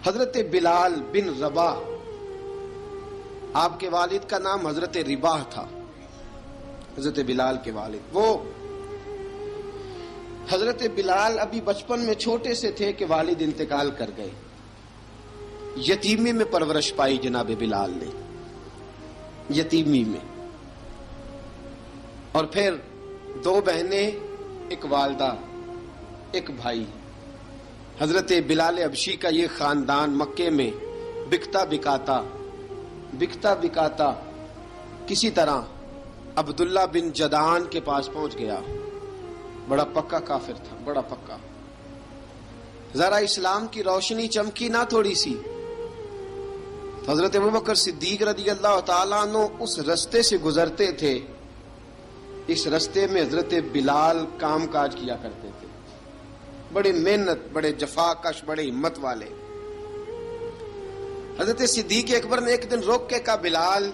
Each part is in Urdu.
حضرت بلال بن رباح، آپ کے والد کا نام حضرت رباح تھا، حضرت بلال کے والد۔ وہ حضرت بلال ابھی بچپن میں چھوٹے سے تھے کہ والد انتقال کر گئے، یتیمی میں پرورش پائی جناب بلال نے، یتیمی میں، اور پھر 2 بہنیں، ایک والدہ، ایک بھائی۔ حضرت بلال حبشی کا یہ خاندان مکے میں بکتا بکاتا کسی طرح عبداللہ بن جدعان کے پاس پہنچ گیا۔ بڑا پکا کافر تھا، بڑا پکا۔ ذرا اسلام کی روشنی چمکی نہ تھوڑی سی، حضرت ابوبکر صدیق رضی اللہ تعالیٰ عنہ اس رستے سے گزرتے تھے، اس رستے میں حضرت بلال کام کاج کیا کرتے تھے، بڑے محنت، بڑے جفاکش، بڑے ہمت والے۔ حضرت صدیق اکبر نے ایک دن روک کے کہا، بلال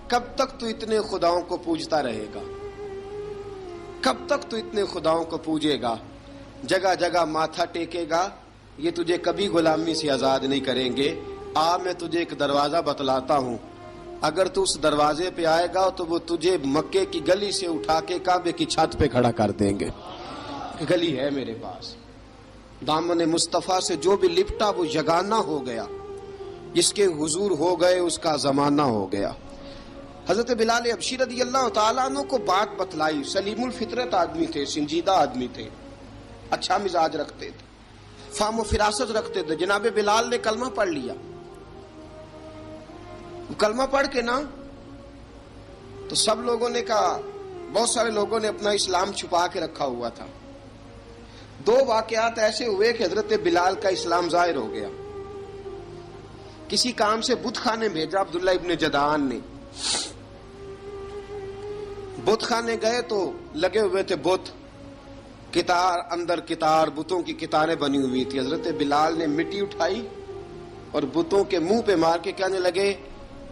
کب تک تو اتنے خداؤں کو پوجتا رہے گا؟ کب تک تو اتنے خداؤں کو پوجے گا، جگہ جگہ ماتھا ٹیکے گا؟ یہ تجھے کبھی غلامی سے آزاد نہیں کریں گے۔ میں تجھے ایک دروازہ بتلاتا ہوں، اگر تو اس دروازے پہ آئے گا تو وہ تجھے مکے کی گلی سے اٹھا کے کعبے کی چھت پہ کھڑا کر دیں گے۔ گلی ہے میرے پاس، دامن مصطفیٰ سے جو بھی لپٹا وہ یگانہ ہو گیا، جس کے حضور ہو گئے اس کا زمانہ ہو گیا۔ حضرت بلال حبشی رضی اللہ تعالیٰ عنہ کو بات بتلائی، سلیم الفطرت آدمی تھے، سنجیدہ آدمی تھے، اچھا مزاج رکھتے تھے، فہم و فراست رکھتے تھے۔ جناب بلال نے کلمہ پڑھ لیا، کلمہ پڑھ کے نا تو سب لوگوں نے کہا، بہت سارے لوگوں نے اپنا اسلام چھپا کے رکھا ہوا تھا۔ 2 واقعات ایسے ہوئے کہ حضرت بلال کا اسلام ظاہر ہو گیا۔ کسی کام سے بت خانے بھیجا عبداللہ ابن جدعان نے، بت خانے گئے تو لگے ہوئے تھے بت، کتار اندر کتار، بتوں کی کتاریں بنی ہوئی تھی۔ حضرت بلال نے مٹی اٹھائی اور بتوں کے منہ پہ مار کے کہنے لگے،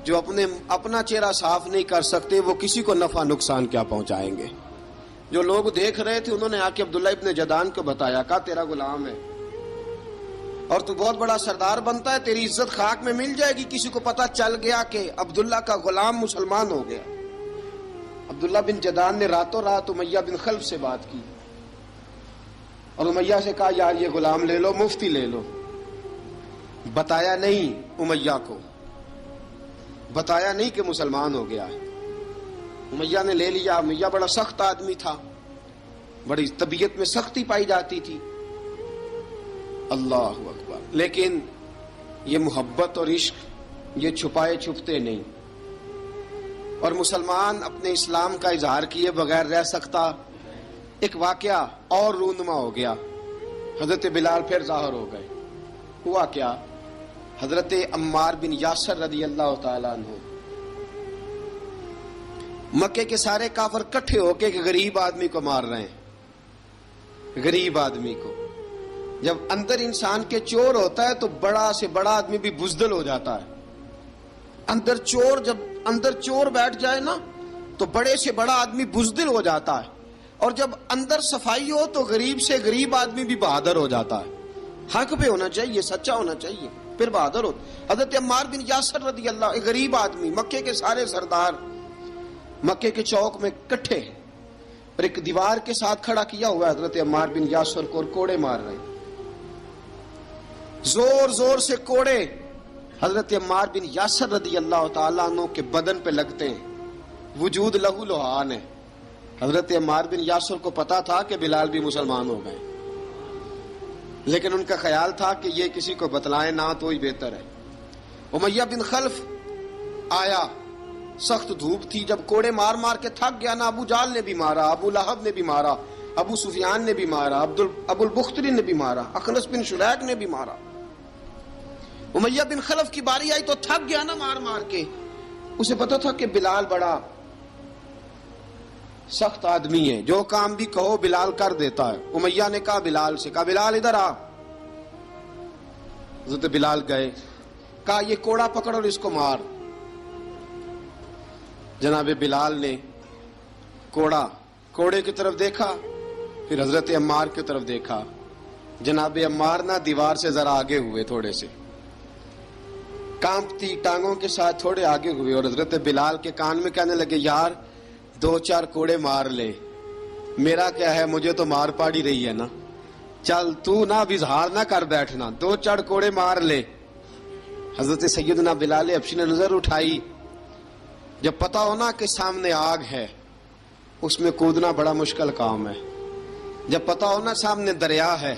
جو اپنا چہرہ صاف نہیں کر سکتے وہ کسی کو نفع نقصان کیا پہنچائیں گے۔ جو لوگ دیکھ رہے تھے انہوں نے آ کے عبداللہ ابن جدعان کو بتایا، کہا تیرا غلام ہے اور تو بہت بڑا سردار بنتا ہے، تیری عزت خاک میں مل جائے گی کسی کو پتہ چل گیا کہ عبداللہ کا غلام مسلمان ہو گیا۔ عبداللہ بن جدعان نے راتوں رات امیہ بن خلف سے بات کی اور امیہ سے کہا، یار یہ غلام لے لو، مفتی لے لو۔ بتایا نہیں امیہ کو، بتایا نہیں کہ مسلمان ہو گیا ہے۔ امیہ نے لے لیا۔ امیہ بڑا سخت آدمی تھا، بڑی طبیعت میں سختی پائی جاتی تھی، اللہ اکبر۔ لیکن یہ محبت اور عشق یہ چھپائے چھپتے نہیں، اور مسلمان اپنے اسلام کا اظہار کیے بغیر رہ سکتا۔ ایک واقعہ اور رونما ہو گیا، حضرت بلال پھر ظاہر ہو گئے۔ ہوا کیا؟ حضرت عمار بن یاسر رضی اللہ تعالیٰ عنہ، مکے کے سارے کافر کٹھے ہو کے ایک غریب آدمی کو مار رہے ہیں، غریب آدمی کو۔ جب اندر انسان کے چور ہوتا ہے تو بڑا سے بڑا آدمی بھی بزدل ہو جاتا ہے۔ جب اندر چور بیٹھ جائے نا تو بڑے سے بڑا آدمی بزدل ہو جاتا ہے، اور جب اندر صفائی ہو تو غریب سے غریب آدمی بھی بہادر ہو جاتا ہے۔ حق پہ ہونا چاہیے، سچا ہونا چاہیے، پھر بہادر ہو۔ حضرت عمار بن یاسر رضی اللہ، ایک غریب آدمی، مکے کے سارے سردار مکے کے چوک میں کٹھے ہیں اور ایک دیوار کے ساتھ کھڑا کیا ہوا ہے حضرت عمار بن یاسر کو، اور کوڑے مار رہے ہیں، زور زور سے کوڑے حضرت عمار بن یاسر رضی اللہ تعالیٰ عنہ کے بدن پہ لگتے ہیں، وجود لہو لہان ہے۔ حضرت عمار بن یاسر کو پتا تھا کہ بلال بھی مسلمان ہو گئے، لیکن ان کا خیال تھا کہ یہ کسی کو بتلائیں نہ تو ہی بہتر ہے۔ امیہ بن خلف آیا، سخت دھوپ تھی، جب کوڑے مار مار کے تھک گیا نا، ابو جال نے بھی مارا، ابو لہب نے بھی مارا، ابو سفیان نے بھی مارا، ابو البختری نے بھی مارا، اخنس بن شلیک نے بھی مارا۔ امیہ بن خلف کی باری آئی تو تھک گیا نا مار مار کے، اسے پتا تھا کہ بلال بڑا سخت آدمی ہے، جو کام بھی کہو بلال کر دیتا ہے۔ امیہ نے کہا بلال سے، کہا بلال ادھر آ۔ حضرت بلال گئے، کہا یہ کوڑا پکڑ اور اس کو مار۔ جناب بلال نے کوڑے کی طرف دیکھا، پھر حضرت عمار کی طرف دیکھا، جناب عمار نہ دیوار سے ذرا آگے ہوئے، تھوڑے سے کانپتی ٹانگوں کے ساتھ تھوڑے آگے ہوئے، اور حضرت بلال کے کان میں کہنے لگے یار 2-4 کوڑے مار لے، میرا کیا ہے، مجھے تو مار پاڑ ہی رہی ہے نا، چل تو نہ اب اظہار نہ کر بیٹھنا، 2-4 کوڑے مار لے۔ حضرت سیدنا بلال حبشی نے نظر اٹھائی، جب پتا ہونا کہ سامنے آگ ہے اس میں کودنا بڑا مشکل کام ہے، جب پتا ہونا سامنے دریا ہے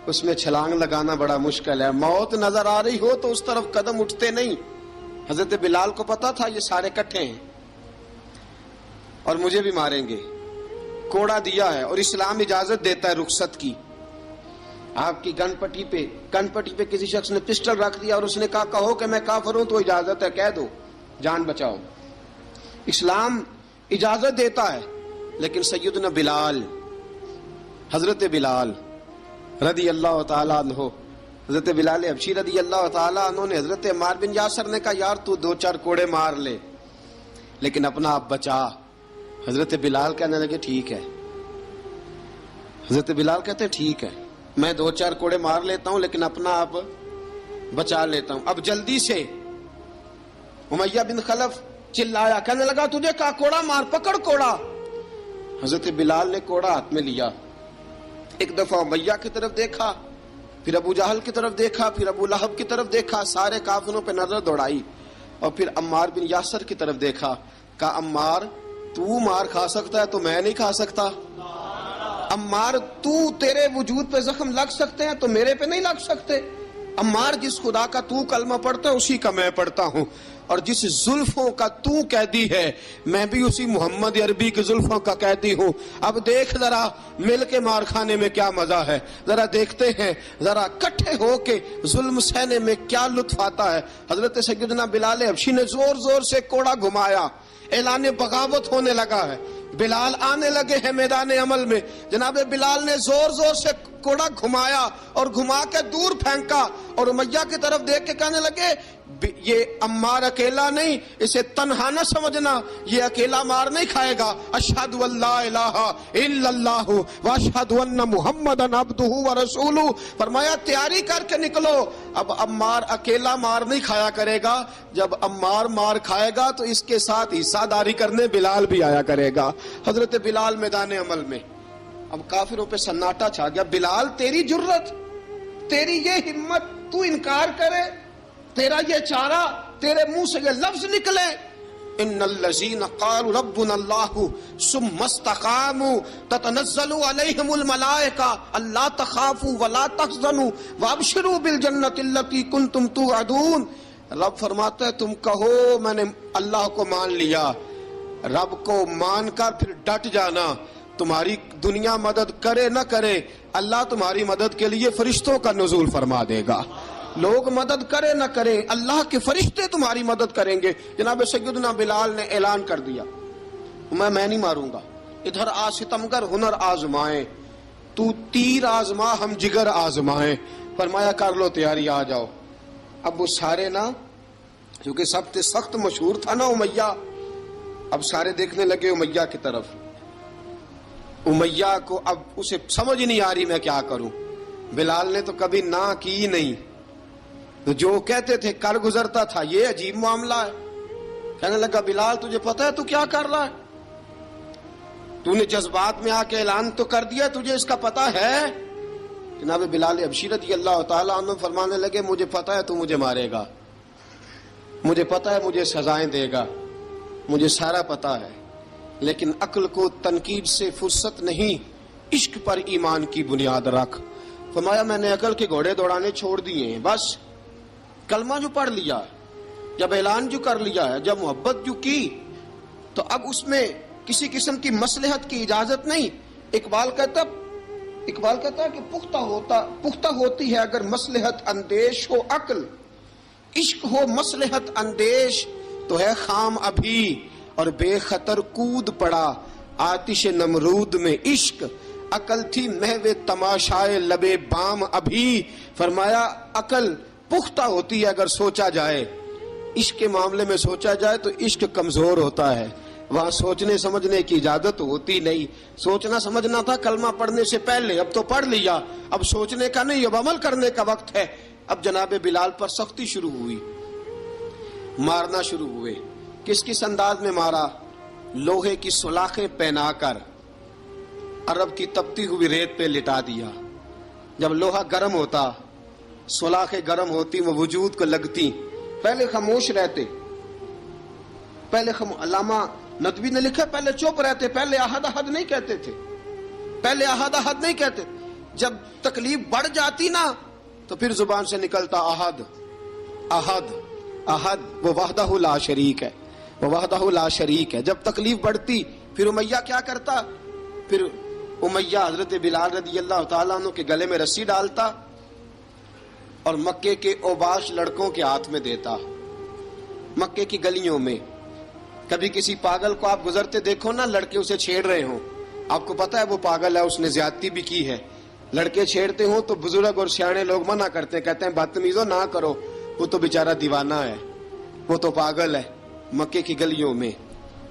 اس میں چھلانگ لگانا بڑا مشکل ہے، موت نظر آ رہی ہو تو اس طرف قدم اٹھتے نہیں۔ حضرت بلال کو پتا تھا یہ سارے کٹھے ہیں اور مجھے بھی ماریں گے، کوڑا دیا ہے، اور اسلام اجازت دیتا ہے رخصت کی۔ آپ کی گن پٹی پہ کسی شخص نے پسٹل رکھ دیا اور اس نے کہا کہو کہ میں کافر ہوں تو اجازت ہے، کہہ دو، جان بچاؤ، اسلام اجازت دیتا ہے۔ لیکن سیدنا بلال، حضرت بلال رضی اللہ تعالیٰ عنہ، حضرت بلال حبشی رضی اللہ تعالیٰ عنہ نے حضرت عمار بن یاسر نے کہا یار تو 2-4 کوڑے مار لے لیکن اپنا آپ بچا۔ حضرت بلال کہنے لگے ٹھیک ہے، حضرت بلال کہتے ہیں ٹھیک ہے، میں 2-4 کوڑے مار لیتا ہوں لیکن اپنا آپ بچا لیتا ہوں۔ اب جلدی سے امیہ بن خلف چلایا، کہنے لگا تجھے کہا کوڑا مار، پکڑ کوڑا۔ حضرت بلال نے کوڑا ہاتھ میں لیا، ایک دفعہ امیہ کی طرف دیکھا، پھر ابو جہل کی طرف دیکھا، پھر ابو لہب کی طرف دیکھا، سارے کافروں پہ نظر دوڑائی، اور پھر عمار بن یاسر کی طرف دیکھا، کہا عمار تو مار کھا سکتا ہے تو میں نہیں کھا سکتا، عمار تیرے وجود پہ زخم لگ سکتے ہیں تو میرے پہ نہیں لگ سکتے، عمار جس خدا کا تو کلمہ پڑھتا ہے اسی کا میں پڑھتا ہوں، اور جس زلفوں کا تو قیدی ہے میں بھی اسی محمد عربی کی زلفوں کا قیدی ہوں۔ اب دیکھ ذرا مل کے مار کھانے میں کیا مزہ ہے، ذرا دیکھتے ہیں، ذرا کٹھے ہو کے ظلم سہنے میں کیا لطف آتا ہے۔ حضرت سیدنا بلال حبشی نے زور زور سے کوڑا گھمایا، اعلان بغاوت ہونے لگا ہے، بلال آنے لگے ہیں میدان عمل میں۔ جناب بلال نے زور زور سے کوڑا گھمایا اور گھما کے دور پھینکا، اور امیہ کی طرف دیکھ کے کہنے لگے یہ عمار اکیلا نہیں، اسے تنہا نہ سمجھنا، یہ اکیلا مار نہیں کھائے گا۔ اشہد ان لا الہ الا اللہ واشہد ان محمدن عبدہ ورسولہ، فرمایا تیاری کر کے نکلو، اب عمار اکیلا مار نہیں کھایا کرے گا، جب عمار مار کھائے گا تو اس کے ساتھ حصہ داری کرنے بلال بھی آیا کرے گا۔ حضرت بلال میدان عمل میں، اب کافروں پہ سناٹا چھا گیا۔ بلال تیری جرت، تیری یہ ہمت، تو انکار کرے، تیرا یہ چارہ، تیرے منہ سے یہ لفظ نکلے، ان الذین قالوا ربنا اللہ ثم استقاموا تتنزل علیہم الملائکہ الا تخافوا ولا تحزنوا وابشروا بالجنۃ التی کنتم توعدون۔ رب فرماتا ہے تم کہو میں نے اللہ کو مان لیا، رب کو مان کر پھر ڈٹ جانا، تمہاری دنیا مدد کرے نہ کرے اللہ تمہاری مدد کے لیے فرشتوں کا نزول فرما دے گا، لوگ مدد کرے نہ کرے اللہ کے فرشتے تمہاری مدد کریں گے۔ جناب سیدنا بلال نے اعلان کر دیا میں نہیں ماروں گا، ادھر آ ستمگر ہنر آزمائیں، تو تیر آزما ہم جگر آزمائیں، فرمایا کر لو تیاری آ جاؤ۔ اب وہ سارے نا، کیونکہ سب سے سخت مشہور تھا نا امیہ، اب سارے دیکھنے لگے امیہ کی طرف، امیہ کو اب اسے سمجھ نہیں آ رہی میں کیا کروں۔ بلال نے تو کبھی نہ کی نہیں، تو جو کہتے تھے کر گزرتا تھا، یہ عجیب معاملہ ہے۔ کہنے لگا بلال تجھے پتا ہے تو کیا کر رہا ہے، تو نے جذبات میں آ کے اعلان تو کر دیا، تجھے اس کا پتا ہے؟ جناب بلال حبشی رضی اللہ تعالیٰ عنہ فرمانے لگے مجھے پتا ہے تو مجھے مارے گا، مجھے پتا ہے مجھے سزائیں دے گا، مجھے سارا پتا ہے، لیکن عقل کو تنقید سے فرصت نہیں، عشق پر ایمان کی بنیاد رکھ۔ فرمایا میں نے عقل کے گھوڑے دوڑانے چھوڑ دیے ہیں، بس کلمہ جو پڑھ لیا، جب اعلان جو کر لیا ہے، جب محبت جو کی، تو اب اس میں کسی قسم کی مصلحت کی اجازت نہیں۔ اقبال کہتا ہے کہ پختہ ہوتی ہے اگر مصلحت اندیش ہو عقل، عشق ہو مصلحت اندیش تو ہے خام ابھی، اور بے خطر کود پڑا آتش نمرود میں عشق، عقل تھی محو تماشائے لبے بام ابھی۔ فرمایا عقل پختہ ہوتی ہے اگر سوچا جائے، عشق کے معاملے میں سوچا جائے تو عشق کمزور ہوتا ہے، وہاں سوچنے سمجھنے کی اجازت ہوتی نہیں. سوچنا سمجھنا تھا کلمہ پڑھنے سے پہلے، اب تو پڑھ لیا، اب سوچنے کا نہیں، اب عمل کرنے کا وقت ہے. اب جناب بلال پر سختی شروع ہوئی، مارنا شروع ہوئے. کس انداز میں مارا؟ لوہے کی سلاخیں پہنا کر عرب کی تپتی ہوئی ریت پہ لٹا دیا. جب لوہا گرم ہوتا، سلاخیں گرم ہوتی، وہ وجود کو لگتی. پہلے خاموش رہتے، پہلے علامہ ندوی نے لکھا پہلے چپ رہتے، پہلے احد احد نہیں کہتے تھے، پہلے احد احد نہیں کہتے. جب تکلیف بڑھ جاتی نا تو پھر زبان سے نکلتا احد احد احد. وہ وحدہ لا شریک ہے، وہ وحدہ لا شریک ہے. جب تکلیف بڑھتی پھر امیہ کیا کرتا؟ پھر امیہ حضرت بلال رضی اللہ تعالیٰ عنہ کے گلے میں رسی ڈالتا اور مکے کے اوباش لڑکوں کے ہاتھ میں دیتا. مکے کی گلیوں میں کبھی کسی پاگل کو آپ گزرتے دیکھو نا، لڑکے اسے چھیڑ رہے ہوں، آپ کو پتا ہے وہ پاگل ہے، اس نے زیادتی بھی کی ہے. لڑکے چھیڑتے ہوں تو بزرگ اور سیانے لوگ منع کرتے ہیں، کہتے ہیں بدتمیزوں نہ کرو، وہ تو بیچارہ دیوانہ ہے، وہ تو پاگل ہے. مکے کی گلیوں میں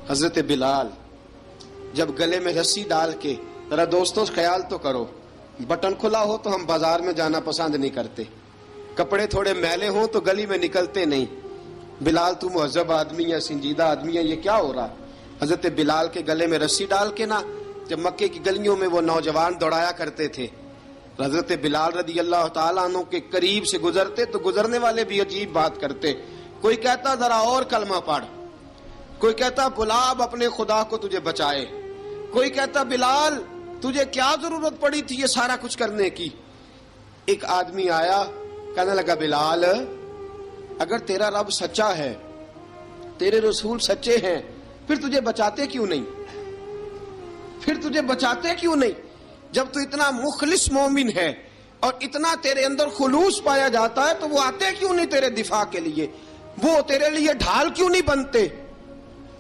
حضرت بلال جب گلے میں رسی ڈال کے، ذرا دوستوں خیال تو کرو، بٹن کھلا ہو تو ہم بازار میں جانا پسند نہیں کرتے، کپڑے تھوڑے میلے ہوں تو گلی میں نکلتے نہیں. بلال تو مہذب آدمی ہے، سنجیدہ آدمی ہے، یہ کیا ہو رہا؟ حضرت بلال کے گلے میں رسی ڈال کے نا، جب مکے کی گلیوں میں وہ نوجوان دوڑایا کرتے تھے، حضرت بلال رضی اللہ تعالیٰ عنہ کے قریب سے گزرتے تو گزرنے والے بھی عجیب بات کرتے. کوئی کہتا ذرا اور کلمہ پڑھ، کوئی کہتا بلا اب اپنے خدا کو تجھے بچائے، کوئی کہتا بلال تجھے کیا ضرورت پڑی تھی یہ سارا کچھ کرنے کی. ایک آدمی آیا کہنے لگا بلال اگر تیرا رب سچا ہے، تیرے رسول سچے ہیں، پھر تجھے بچاتے کیوں نہیں؟ پھر تجھے بچاتے کیوں نہیں؟ جب تو اتنا مخلص مومن ہے اور اتنا تیرے اندر خلوص پایا جاتا ہے تو وہ آتے کیوں نہیں تیرے دفاع کے لیے؟ وہ تیرے لیے ڈھال کیوں نہیں بنتے؟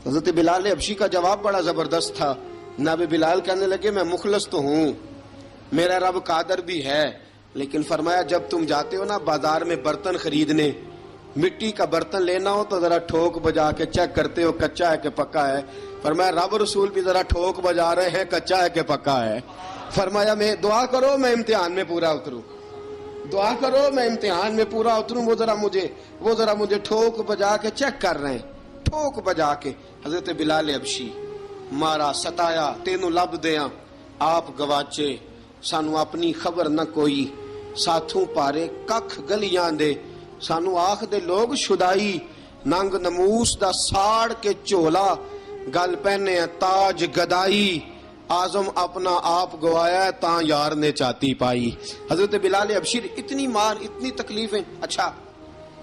حضرت بلال حبشی کا جواب بڑا زبردست تھا. جناب بلال کہنے لگے میں مخلص تو ہوں، میرا رب قادر بھی ہے، لیکن فرمایا جب تم جاتے ہو نا بازار میں برتن خریدنے، مٹی کا برتن لینا ہو تو ذرا ٹھوک بجا کے چیک کرتے ہو کچا ہے کہ پکا ہے. فرمایا رب رسول بھی ذرا ٹھوک بجا رہے ہیں کچا ہے کہ پکا ہے. فرمایا میں دعا کرو میں امتحان میں پورا اتروں، دعا کرو میں امتحان میں پورا اتروں. وہ ذرا مجھے ٹھوک بجا کے چیک کر رہے ہیں، ٹھوک بجا کے. حضرت بلال حبشی مارا ستایا تینوں لب دیاں آپ گواچے، سانو اپنی خبر نہ کوئی، ساتھوں پارے ککھ گلیاں دے، سانو آخ دے لوگ شدائی، ننگ نموس دا ساڑ کے چولا، گل پہنے تاج گدائی، آزم اپنا آپ گوایا ہے تاں یار نے چاتی پائی. حضرت بلال حبشی اتنی مار اتنی تکلیفیں. اچھا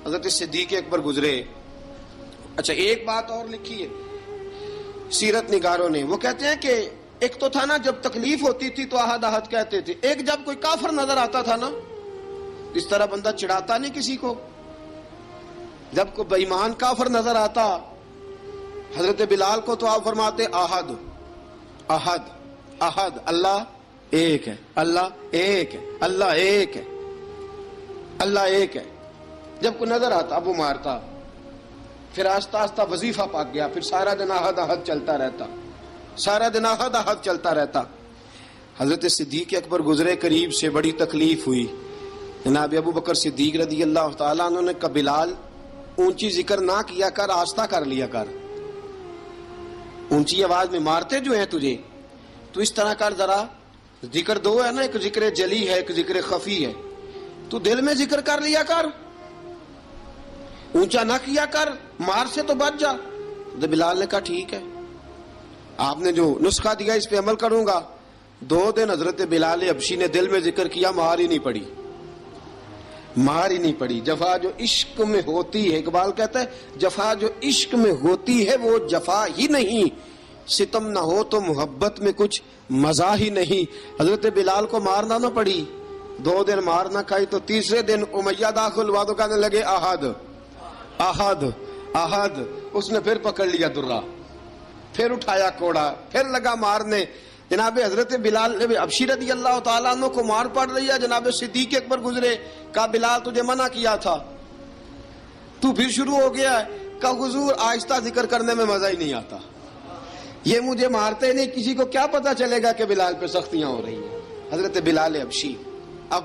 حضرت صدیق اکبر گزرے. اچھا ایک بات اور لکھی ہے سیرت نگاروں نے، وہ کہتے ہیں کہ ایک تو تھا نا جب تکلیف ہوتی تھی تو احد احد کہتے تھے، ایک جب کوئی کافر نظر آتا تھا نا، اس طرح بندہ چڑھاتا نہیں کسی کو، جب کوئی بے ایمان کافر نظر آتا حضرت بلال کو تو آپ فرماتے احد احد احد، اللہ ایک ہے، اللہ ایک ہے، اللہ ایک ہے، اللہ ایک ہے. جب کوئی نظر آتا اب وہ مارتا. پھر آہستہ آہستہ وظیفہ پاک گیا، پھر سارا دن احد احد چلتا رہتا، سارا دن احد احد چلتا رہتا. حضرت صدیق اکبر گزرے قریب سے، بڑی تکلیف ہوئی. جناب ابو بکر صدیق رضی اللہ تعالیٰ عنہ نے کہا بلال اونچی ذکر نہ کیا کر، آہستہ کر لیا کر، اونچی آواز میں مارتے جو ہیں تجھے تو اس طرح کر، ذرا ذکر دو ہے نا، ایک ذکر جلی ہے ایک ذکر خفی ہے، تو دل میں ذکر کر لیا کر، اونچا نہ کیا کر، مار سے تو بچ جا. تو بلال نے کہا ٹھیک ہے، آپ نے جو نسخہ دیا اس پہ عمل کروں گا. 2 دن حضرت بلال حبشی نے دل میں ذکر کیا، مار ہی نہیں پڑی، مار ہی نہیں پڑی. جفا جو عشق میں ہوتی ہے، اقبال کہتا ہے جفا جو عشق میں ہوتی ہے وہ جفا ہی نہیں، ستم نہ ہو تو محبت میں کچھ مزہ ہی نہیں. حضرت بلال کو مارنا نہ پڑی، 2 دن مار نہ کھائی تو تیسرے دن امیہ داخل ہوا تو کہنے لگے احد احد احد. اس نے پھر پکڑ لیا درہ، پھر اٹھایا کوڑا، پھر لگا مارنے. جناب حضرت بلال حبشی رضی اللہ تعالیٰ عنہ کو مار پڑ رہی ہے. جناب صدیق اکبر گزرے، کہا بلال تجھے منع کیا تھا، تو پھر شروع ہو گیا ہے. کہا حضور آہستہ ذکر کرنے میں مزہ ہی نہیں آتا، یہ مجھے مارتے نہیں، کسی کو کیا پتا چلے گا کہ بلال پہ سختیاں ہو رہی ہیں. حضرت بلال حبشی. اب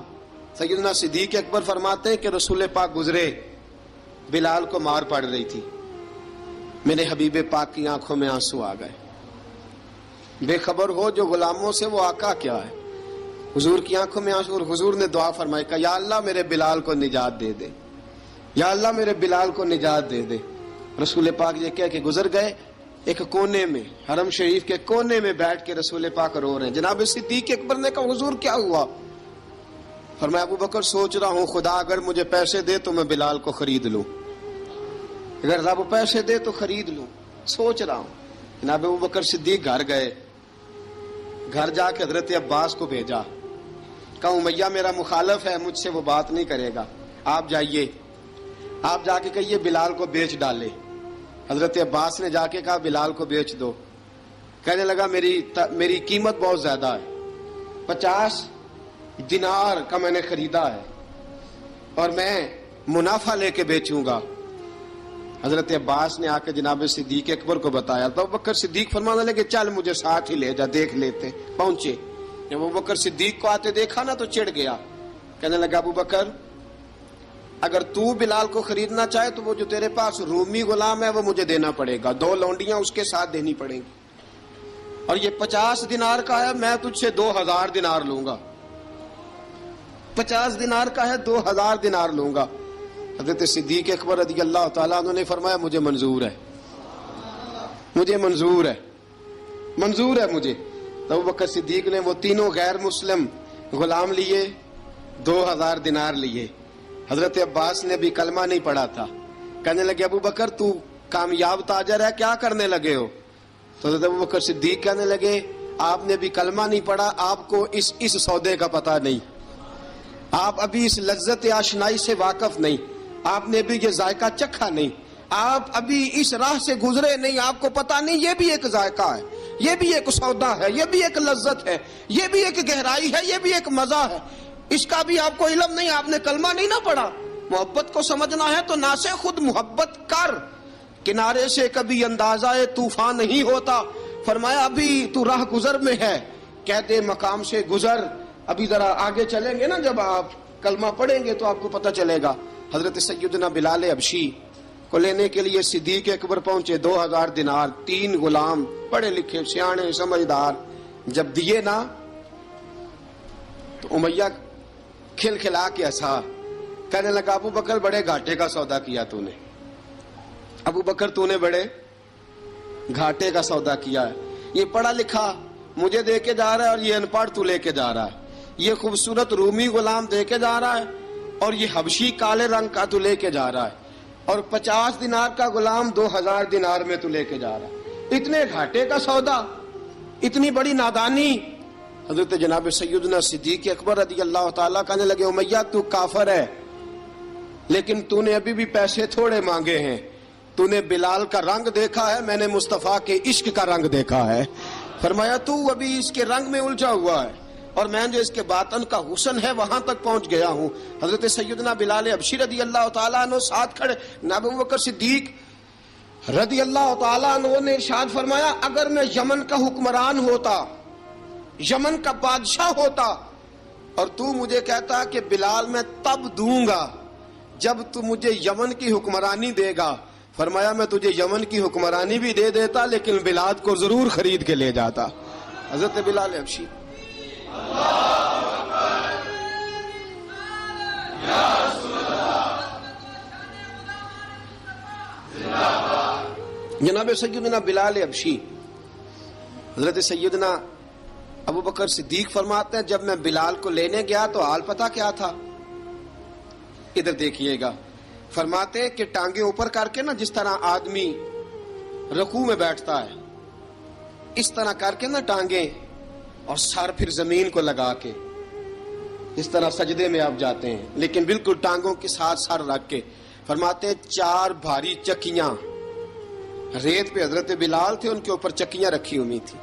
سیدنا صدیق اکبر فرماتے ہیں کہ رسول پاک گزرے، بلال کو مار پڑ رہی تھی، میرے حبیب پاک کی آنکھوں میں آنسو آ گئے. بے خبر ہو جو غلاموں سے وہ آقا کیا ہے. حضور کی آنکھوں میں آنسو، اور حضور نے دعا فرمائی کہ یا اللہ میرے بلال کو نجات دے دے، یا اللہ میرے بلال کو نجات دے دے. رسول پاک یہ کہہ کے گزر گئے. ایک کونے میں، حرم شریف کے کونے میں بیٹھ کے رسول پاک رو رہے ہیں. جناب صدیق اکبر نے کہا حضور کیا ہوا؟ فرمایا ابو بکر سوچ رہا ہوں خدا اگر مجھے پیسے دے تو میں بلال کو خرید لوں، اگر رب پیسے دے تو خرید لوں، سوچ رہا ہوں. جناب ابو بکر صدیق گھر گئے، گھر جا کے حضرت عباس کو بھیجا، کہا امیہ میرا مخالف ہے، مجھ سے وہ بات نہیں کرے گا، آپ جائیے، آپ جا کے کہیے بلال کو بیچ ڈالے. حضرت عباس نے جا کے کہا بلال کو بیچ دو. کہنے لگا میری قیمت بہت زیادہ ہے، 50 دینار کا میں نے خریدا ہے اور میں منافع لے کے بیچوں گا. حضرت عباس نے آ کے جناب صدیق اکبر کو بتایا تو ابو بکر صدیق فرمانے لگے چل مجھے ساتھ ہی لے جا، دیکھ لیتے. پہنچے، جب ابو بکر صدیق کو آتے دیکھا نا تو چڑ گیا. کہنے لگا ابو بکر اگر تو بلال کو خریدنا چاہے تو وہ جو تیرے پاس رومی غلام ہے وہ مجھے دینا پڑے گا، 2 لونڈیاں اس کے ساتھ دینی پڑیں گی، اور یہ 50 دینار کا ہے، میں تجھ سے 2000 دینار لوں گا. 50 دینار کا ہے، 2000 دینار لوں گا. حضرت صدیق اکبر رضی اللہ تعالیٰ عنہ نے فرمایا مجھے منظور ہے، مجھے منظور ہے، منظور ہے مجھے. تو ابو بکر صدیق نے وہ تینوں غیر مسلم غلام لیے، 2000 دینار لیے. حضرت عباس نے بھی کلمہ نہیں پڑھا تھا. کہنے لگے ابو بکر تو کامیاب تاجر ہے، کیا کرنے لگے ہو؟ تو حضرت ابو بکر صدیق کہنے لگے آپ نے بھی کلمہ نہیں پڑھا، آپ کو اس سودے کا پتہ نہیں، آپ ابھی اس لذت آشنائی سے واقف نہیں، آپ نے بھی یہ ذائقہ چکھا نہیں، آپ ابھی اس راہ سے گزرے نہیں، آپ کو پتہ نہیں یہ بھی ایک ذائقہ ہے، یہ بھی ایک سودا ہے، یہ بھی ایک لذت ہے، یہ بھی ایک گہرائی ہے، یہ بھی ایک مزہ ہے، اس کا بھی آپ کو علم نہیں، آپ نے کلمہ نہیں نہ پڑھا. محبت کو سمجھنا ہے تو نہ سے خود محبت کر، کنارے سے کبھی اندازہ طوفان نہیں ہوتا. فرمایا ابھی تو راہ گزر میں ہے، کہتے مقام سے گزر، ابھی ذرا آگے چلیں گے نا، جب آپ کلمہ پڑھیں گے تو آپ کو پتہ چلے گا. حضرت سیدنا بلال حبشی کو لینے کے لیے صدیق اکبر پہنچے، 2000 دینار، 3 غلام پڑھے لکھے سیانے سمجھدار. جب دیے نا تو امیہ کھل کھلا کے ہنسا. کہنے لگا ابو بکر بڑے گھاٹے کا سودا کیا تو نے، ابو بکر تو نے بڑے گھاٹے کا سودا کیا ہے. یہ پڑھا لکھا مجھے دے کے جا رہا ہے اور یہ ان پڑھ تو لے کے جا رہا ہے، یہ خوبصورت رومی غلام دے کے جا رہا ہے اور یہ حبشی کالے رنگ کا تو لے کے جا رہا ہے، اور 50 دینار کا غلام 2000 دینار میں تو لے کے جا رہا ہے. اتنے گھاٹے کا سودا، اتنی بڑی نادانی. حضرت جناب سیدنا صدیق اکبر رضی اللہ تعالیٰ کہنے لگے امیہ تو کافر ہے، لیکن تو نے ابھی بھی پیسے تھوڑے مانگے ہیں، تو نے بلال کا رنگ دیکھا ہے، میں نے مصطفیٰ کے عشق کا رنگ دیکھا ہے. فرمایا تو ابھی اس کے رنگ میں الجھا ہوا ہے اور میں جو اس کے باطن کا حسن ہے وہاں تک پہنچ گیا ہوں. حضرت سیدنا بلال حبشی رضی اللہ تعالیٰ عنہ ساتھ کھڑے. ابو بکر صدیق رضی اللہ تعالیٰ عنہ نے ارشاد فرمایا اگر میں یمن کا حکمران ہوتا، یمن کا بادشاہ ہوتا، اور تو مجھے کہتا کہ بلال میں تب دوں گا جب تو مجھے یمن کی حکمرانی دے گا. فرمایا میں تجھے یمن کی حکمرانی بھی دے دیتا لیکن بلال کو ضرور خرید کے لے جاتا. حضرت بلال حبشی. جناب سیدنا بلال حبشی، حضرت سیدنا ابو بکر صدیق فرماتے ہیں جب میں بلال کو لینے گیا تو حال پتہ کیا تھا؟ ادھر دیکھیے گا. فرماتے ہیں کہ ٹانگیں اوپر کر کے نا، جس طرح آدمی رکوع میں بیٹھتا ہے اس طرح کر کے نا ٹانگیں، اور سر پھر زمین کو لگا کے اس طرح سجدے میں آپ جاتے ہیں، لیکن بالکل ٹانگوں کے ساتھ سر رکھ کے. فرماتے ہیں 4 بھاری چکیاں ریت پہ حضرت بلال تھے، ان کے اوپر چکیاں رکھی ہوئی تھی،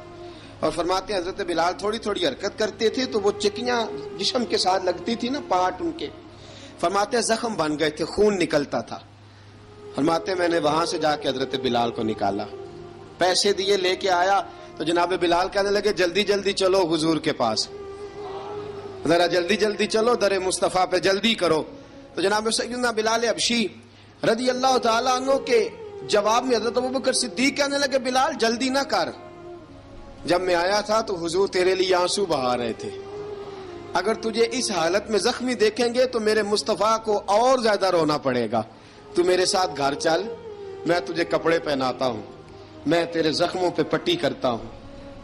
اور فرماتے ہیں حضرت بلال تھوڑی تھوڑی حرکت کرتے تھے تو وہ چکیاں جسم کے ساتھ لگتی تھی نا، پارٹ ان کے. فرماتے ہیں زخم بن گئے تھے، خون نکلتا تھا. فرماتے ہیں میں نے وہاں سے جا کے حضرت بلال کو نکالا. پیسے دیے لے کے آیا تو جناب بلال کہنے لگے جلدی جلدی چلو حضور کے پاس، ذرا جلدی جلدی چلو در مصطفیٰ پہ جلدی کرو. تو جناب سیدنا بلال حبشی رضی اللہ تعالیٰ عنہ کے جواب میں حضرت ابوبکر صدیق کہنے لگے بلال جلدی نہ کر، جب میں آیا تھا تو حضور تیرے لیے آنسو بہا رہے تھے، اگر تجھے اس حالت میں زخمی دیکھیں گے تو میرے مصطفیٰ کو اور زیادہ رونا پڑے گا، تو میرے ساتھ گھر چل، میں تجھے کپڑے پہناتا ہوں، میں تیرے زخموں پہ پٹی کرتا ہوں.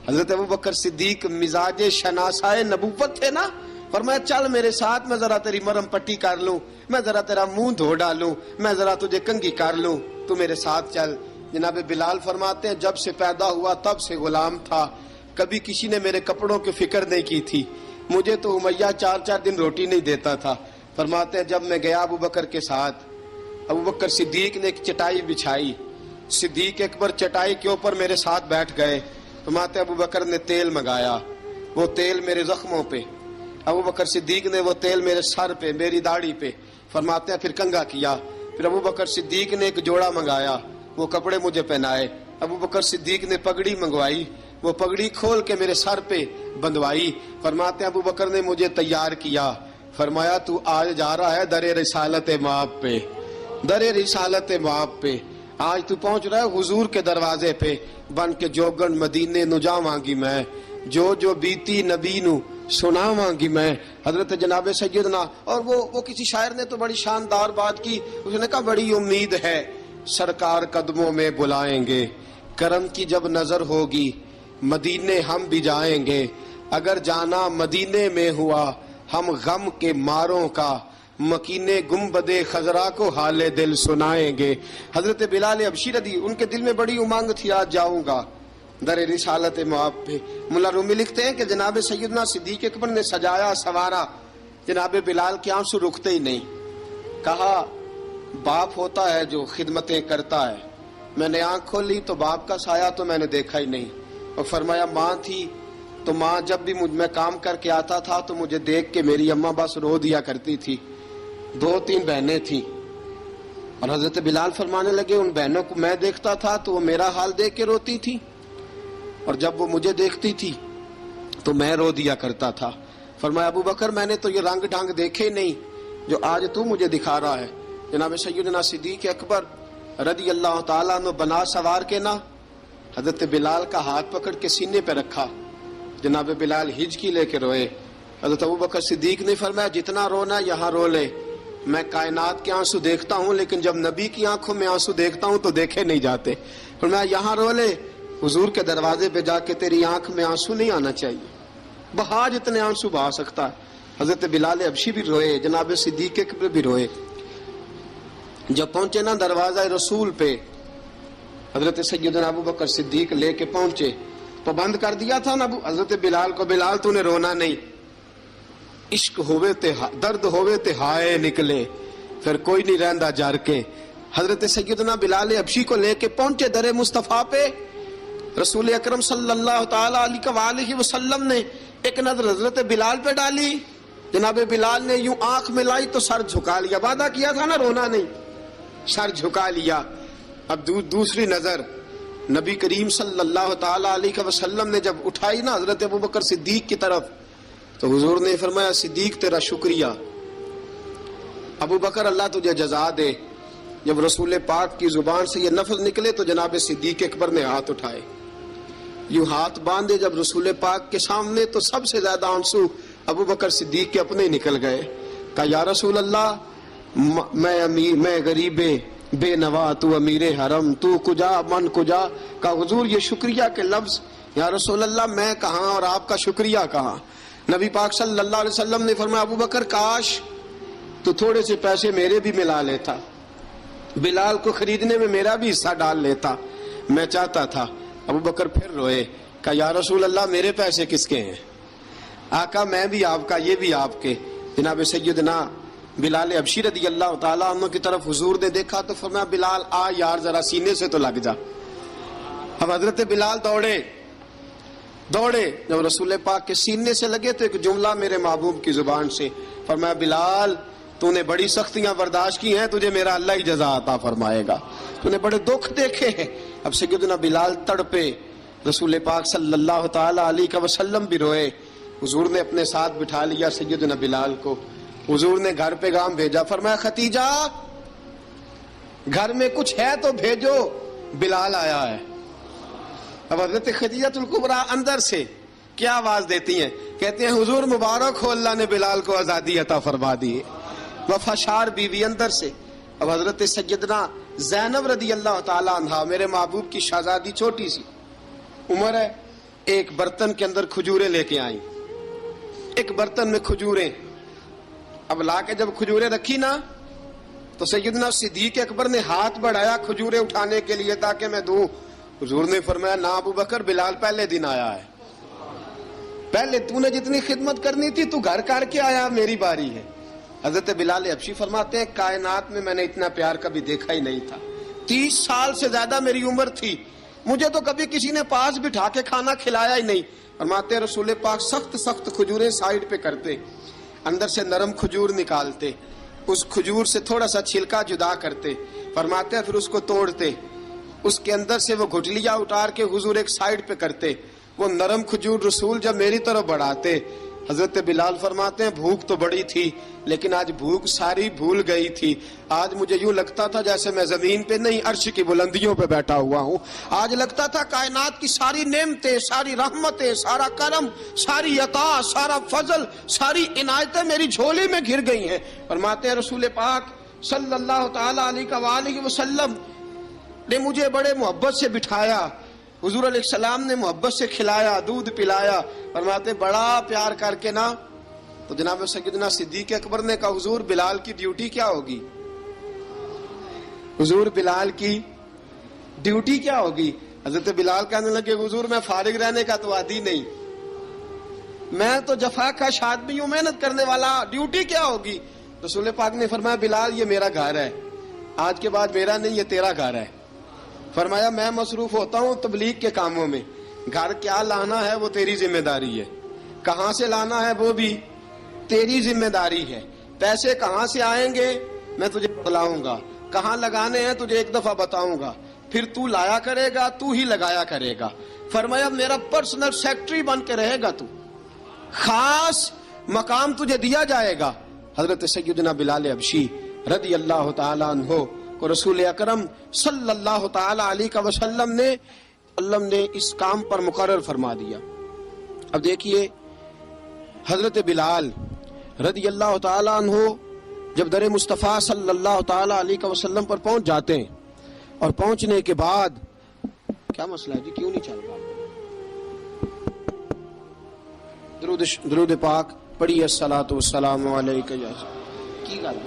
حضرت ابوبکر صدیق مزاج شناسائے نبوت تھے نا، فرمایا چل میرے ساتھ، میں ذرا تیری مرم پٹی کر لوں، میں ذرا تیرا منہ دھو ڈالوں، میں ذرا تجھے کنگھی کر لوں، تو میرے ساتھ چل. جناب بلال فرماتے ہیں جب سے پیدا ہوا تب سے غلام تھا، کبھی کسی نے میرے کپڑوں کی فکر نہیں کی تھی، مجھے تو امیہ 4 دن روٹی نہیں دیتا تھا. فرماتے ہیں جب میں گیا ابوبکر کے ساتھ، ابوبکر صدیق نے ایک چٹائی بچھائی، صدیق اکبر چٹائی کے اوپر میرے ساتھ بیٹھ گئے. فرماتے ہیں ابوبکر نے تیل منگایا، وہ تیل میرے زخموں پہ، ابوبکر صدیق نے وہ تیل میرے سر پہ، میری داڑھی پہ، فرماتے ہیں پھر کنگھا کیا. پھر ابوبکر صدیق نے ایک جوڑا منگایا، وہ کپڑے مجھے پہنائے. ابوبکر صدیق نے پگڑی منگوائی، وہ پگڑی کھول کے میرے سر پہ بندھوائی. فرماتے ہیں ابوبکر نے مجھے تیار کیا، فرمایا تو آج جا رہا ہے در رسالت مآب پہ، در رسالت مآب پہ، آج تو پہنچ رہا ہے حضور کے دروازے پہ، بن کے جوگن مدینے نو جاواں گی میں، جو بیتی نبی نو سناواں گی میں. حضرت جناب سیدنا، اور وہ کسی شاعر نے تو بڑی شاندار بات کی، اس نے کہا بڑی امید ہے سرکار قدموں میں بلائیں گے، کرم کی جب نظر ہوگی مدینے ہم بھی جائیں گے، اگر جانا مدینے میں ہوا ہم غم کے ماروں کا مکینے گنبد خضرا کو حال دل سنائیں گے. حضرت بلال حبشی رضی ان کے دل میں بڑی امنگ تھی آج جاؤں گا در رسالت مآب پہ. ملا رومی لکھتے ہیں کہ جناب سیدنا صدیق اکبر نے سجایا سوارا، جناب بلال کے آنسو رکتے ہی نہیں. کہا باپ ہوتا ہے جو خدمتیں کرتا ہے، میں نے آنکھ کھولی تو باپ کا سایہ تو میں نے دیکھا ہی نہیں. اور فرمایا ماں تھی تو ماں جب بھی میں کام کر کے آتا تھا تو مجھے دیکھ کے میری اماں بس رو دیا کرتی تھی. 2-3 بہنیں تھیں، اور حضرت بلال فرمانے لگے ان بہنوں کو میں دیکھتا تھا تو وہ میرا حال دیکھ کے روتی تھی، اور جب وہ مجھے دیکھتی تھی تو میں رو دیا کرتا تھا. فرمایا ابوبکر میں نے تو یہ رنگ ڈھنگ دیکھے نہیں جو آج تو مجھے دکھا رہا ہے. جناب سیدنا صدیق اکبر رضی اللہ تعالیٰ عنہ بنا سوار کے نا حضرت بلال کا ہاتھ پکڑ کے سینے پہ رکھا، جناب بلال ہجکی لے کے روئے. حضرت ابوبکر صدیق نے فرمایا جتنا رونا یہاں رو لے، میں کائنات کے آنسو دیکھتا ہوں لیکن جب نبی کی آنکھوں میں آنسو دیکھتا ہوں تو دیکھے نہیں جاتے. فرمایا یہاں رو لے، حضور کے دروازے پہ جا کے تیری آنکھ میں آنسو نہیں آنا چاہیے، بہا جتنے آنسو بہا سکتا ہے. حضرت بلال حبشی بھی روئے، جناب صدیق اکبر بھی روئے. جب پہنچے نا دروازہ رسول پہ، حضرت سیدنا ابوبکر صدیق لے کے پہنچے تو بند کر دیا تھا نا حضرت بلال کو، بلال تو نے رونا نہیں، عشق ہوئے تے درد ہوئے تے ہائے نکلے، پھر کوئی نہیں رہندا جار کے. حضرت سیدنا بلال حبشی کو لے کے پہنچے در مصطفیٰ پہ. رسول اکرم صلی اللہ تعالی علیہ وسلم نے ایک نظر حضرت بلال پہ ڈالی، جناب بلال نے یوں آنکھ ملائی تو سر جھکا لیا، وعدہ کیا تھا نا رونا نہیں، سر جھکا لیا. اب دوسری نظر نبی کریم صلی اللہ تعالی علیہ وسلم نے جب اٹھائی نا حضرت ابوبکر صدیق کی طرف تو حضور نے فرمایا صدیق تیرا شکریہ، ابوبکر اللہ تجھے جزا دے. جب رسول پاک کی زبان سے یہ لفظ نکلے تو جناب صدیق اکبر نے ہاتھ اٹھائے، یوں ہاتھ باندھے جب رسول پاک کے سامنے تو سب سے زیادہ آنسو ابوبکر صدیق کے اپنے نکل گئے. کہا یا رسول اللہ میں غریب بے نوا، تو امیر حرم، تو کجا من کجا. کہا حضور یہ شکریہ کے لفظ، یا رسول اللہ میں کہاں اور آپ کا شکریہ کہاں. نبی پاک صلی اللہ علیہ وسلم نے فرمایا ابوبکر کاش تو تھوڑے سے پیسے میرے بھی ملا لیتا، بلال کو خریدنے میں میرا بھی حصہ ڈال لیتا، میں چاہتا تھا. ابوبکر پھر روئے. کہا یا رسول اللہ میرے پیسے کس کے ہیں؟ آقا میں بھی آپ کا، یہ بھی آپ کے. جناب سیدنا بلال حبشی رضی اللہ تعالیٰ عنہ کی طرف حضور نے دیکھا تو فرمایا بلال آ یار ذرا سینے سے تو لگ جا. اب حضرت بلال دوڑے، جب رسول پاک کے سینے سے لگے تو ایک جملہ میرے محبوب کی زبان سے، فرمایا بلال تو نے بڑی سختیاں برداشت کی ہیں، تجھے میرا اللہ ہی جزا عطا فرمائے گا، تو نے بڑے دکھ دیکھے ہیں۔ اب سیدنا بلال تڑپے، رسول پاک صلی اللہ تعالی علیہ وسلم بھی روئے۔ حضور نے اپنے ساتھ بٹھا لیا سیدنا بلال کو، حضور نے گھر پیغام بھیجا، فرمایا ختیجہ گھر میں کچھ ہے تو بھیجو، بلال آیا ہے۔ اب حضرت خدیجہ الکبریٰ اندر سے کیا آواز دیتی ہیں؟ کہتے ہیں حضور مبارک ہو، اللہ نے بلال کو آزادی عطا فرما دی ہے۔ وفاشار بیوی اندر سے۔ اب حضرت سیدنا زینب رضی اللہ تعالی عنہا، میرے محبوب کی شہزادی، چھوٹی سی عمر ہے، ایک برتن کے اندر کھجوریں لے کے آئیں، ایک برتن میں کھجوریں۔ اب لا کے جب کھجوریں رکھی نا تو سیدنا صدیق اکبر نے ہاتھ بڑھایا کھجوریں اٹھانے کے لیے تاکہ میں دوں۔ حضور نے فرمایا نہ ابو بکر، بلال پہلے دن آیا ہے، پہلے تو نے جتنی خدمت کرنی تھی تو گھر کر کے آیا، میری باری ہے۔ حضرت بلال حبشی فرماتے ہیں کائنات میں نے اتنا پیار کبھی دیکھا ہی نہیں تھا، 30 سال سے زیادہ میری عمر تھی، مجھے تو کبھی کسی نے پاس بٹھا کے کھانا کھلایا ہی نہیں۔ فرماتے ہیں رسول پاک سخت سخت کھجوریں سائیڈ پہ کرتے، اندر سے نرم کھجور نکالتے، اس کھجور سے تھوڑا سا چھلکا جدا کرتے، فرماتے ہیں پھر اس کو توڑتے، اس کے اندر سے وہ گھٹلیاں اتار کے حضور ایک سائیڈ پہ کرتے، وہ نرم کھجور رسول جب میری طرف بڑھاتے، حضرت بلال فرماتے ہیں بھوک تو بڑی تھی لیکن آج بھوک ساری بھول گئی تھی، آج مجھے یوں لگتا تھا جیسے میں زمین پہ نہیں عرش کی بلندیوں پہ بیٹھا ہوا ہوں، آج لگتا تھا کائنات کی ساری نعمتیں، ساری رحمتیں، سارا کرم، ساری عطا، سارا فضل، ساری عنایتیں میری جھولی میں گر گئی ہیں۔ فرماتے ہیں رسول پاک صلی اللہ تعالی علیہ وآلہ وسلم نے مجھے بڑے محبت سے بٹھایا، حضور علیہ السلام نے محبت سے کھلایا، دودھ پلایا، فرماتے بڑا پیار کر کے نا تو جناب سیدنا صدیق اکبر نے کہا حضور بلال کی ڈیوٹی کیا ہوگی؟ حضور بلال کی ڈیوٹی کیا ہوگی؟ حضرت بلال کہنے لگے حضور میں فارغ رہنے کا تو عادی نہیں، میں تو جفا کش آدمی ہوں، محنت کرنے والا، ڈیوٹی کیا ہوگی؟ رسول پاک نے فرمایا بلال یہ میرا گھر ہے، آج کے بعد میرا نہیں یہ تیرا گھر ہے۔ فرمایا میں مصروف ہوتا ہوں تبلیغ کے کاموں میں، گھر کیا لانا ہے وہ تیری ذمہ داری ہے، کہاں سے لانا ہے وہ بھی تیری ذمہ داری ہے، پیسے کہاں سے آئیں گے میں تجھے بتلاؤں گا، کہاں لگانے ہیں تجھے ایک دفعہ بتاؤں گا، پھر تو لایا کرے گا، تو ہی لگایا کرے گا۔ فرمایا میرا پرسنل سیکٹری بن کے رہے گا، تو خاص مقام تجھے دیا جائے گا۔ حضرت سیدنا بلال حبشی رضی اللہ تعالی عنہ کو رسول اکرم صلی اللہ تعالی علیہ وسلم نے اس کام پر مقرر فرما دیا۔ اب دیکھیے حضرت بلال رضی اللہ تعالی عنہ جب در مصطفیٰ صلی اللہ تعالی علیہ وسلم پر پہنچ جاتے ہیں، اور پہنچنے کے بعد کیا مسئلہ ہے جی، کیوں نہیں چل رہا؟ درود پاک پڑھیے الصلاۃ والسلام علیکہ یا کی گل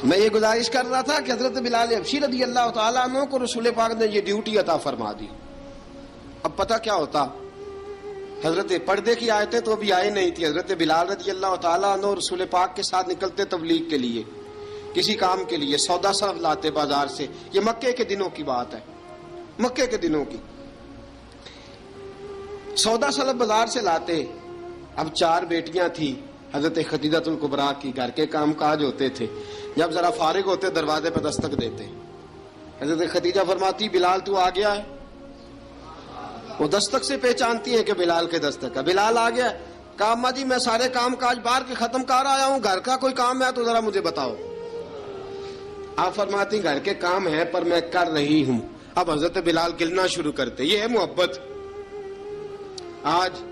میں یہ گزارش کر رہا تھا کہ حضرت بلال حبشی رضی اللہ تعالیٰ عنہ کو رسول پاک نے یہ ڈیوٹی عطا فرما دی۔ اب پتہ کیا ہوتا، حضرت پردے کی آیتیں تو ابھی آئی نہیں تھی، حضرت بلال رضی اللہ تعالیٰ عنہ رسول پاک کے ساتھ نکلتے تبلیغ کے لیے، کسی کام کے لیے، سودا صرف لاتے بازار سے، یہ مکے کے دنوں کی بات ہے، مکے کے دنوں کی سودا صرف بازار سے لاتے۔ اب 4 بیٹیاں تھی حضرت خدیجہ الکبریٰ کی، گھر کے کام کاج ہوتے تھے، جب ذرا فارغ ہوتے دروازے پہ دستک دیتے، حضرت خدیجہ فرماتی بلال تو آ گیا ہے، وہ دستک سے پہچانتی ہے کہ بلال کے دستک ہے، بلال آ گیا ہے، کہا اماں جی میں سارے کام کاج باہر کے ختم کر آیا ہوں، گھر کا کوئی کام ہے تو ذرا مجھے بتاؤ۔ آپ فرماتی گھر کے کام ہے پر میں کر رہی ہوں۔ اب حضرت بلال گلنا شروع کرتے، یہ ہے محبت۔ آج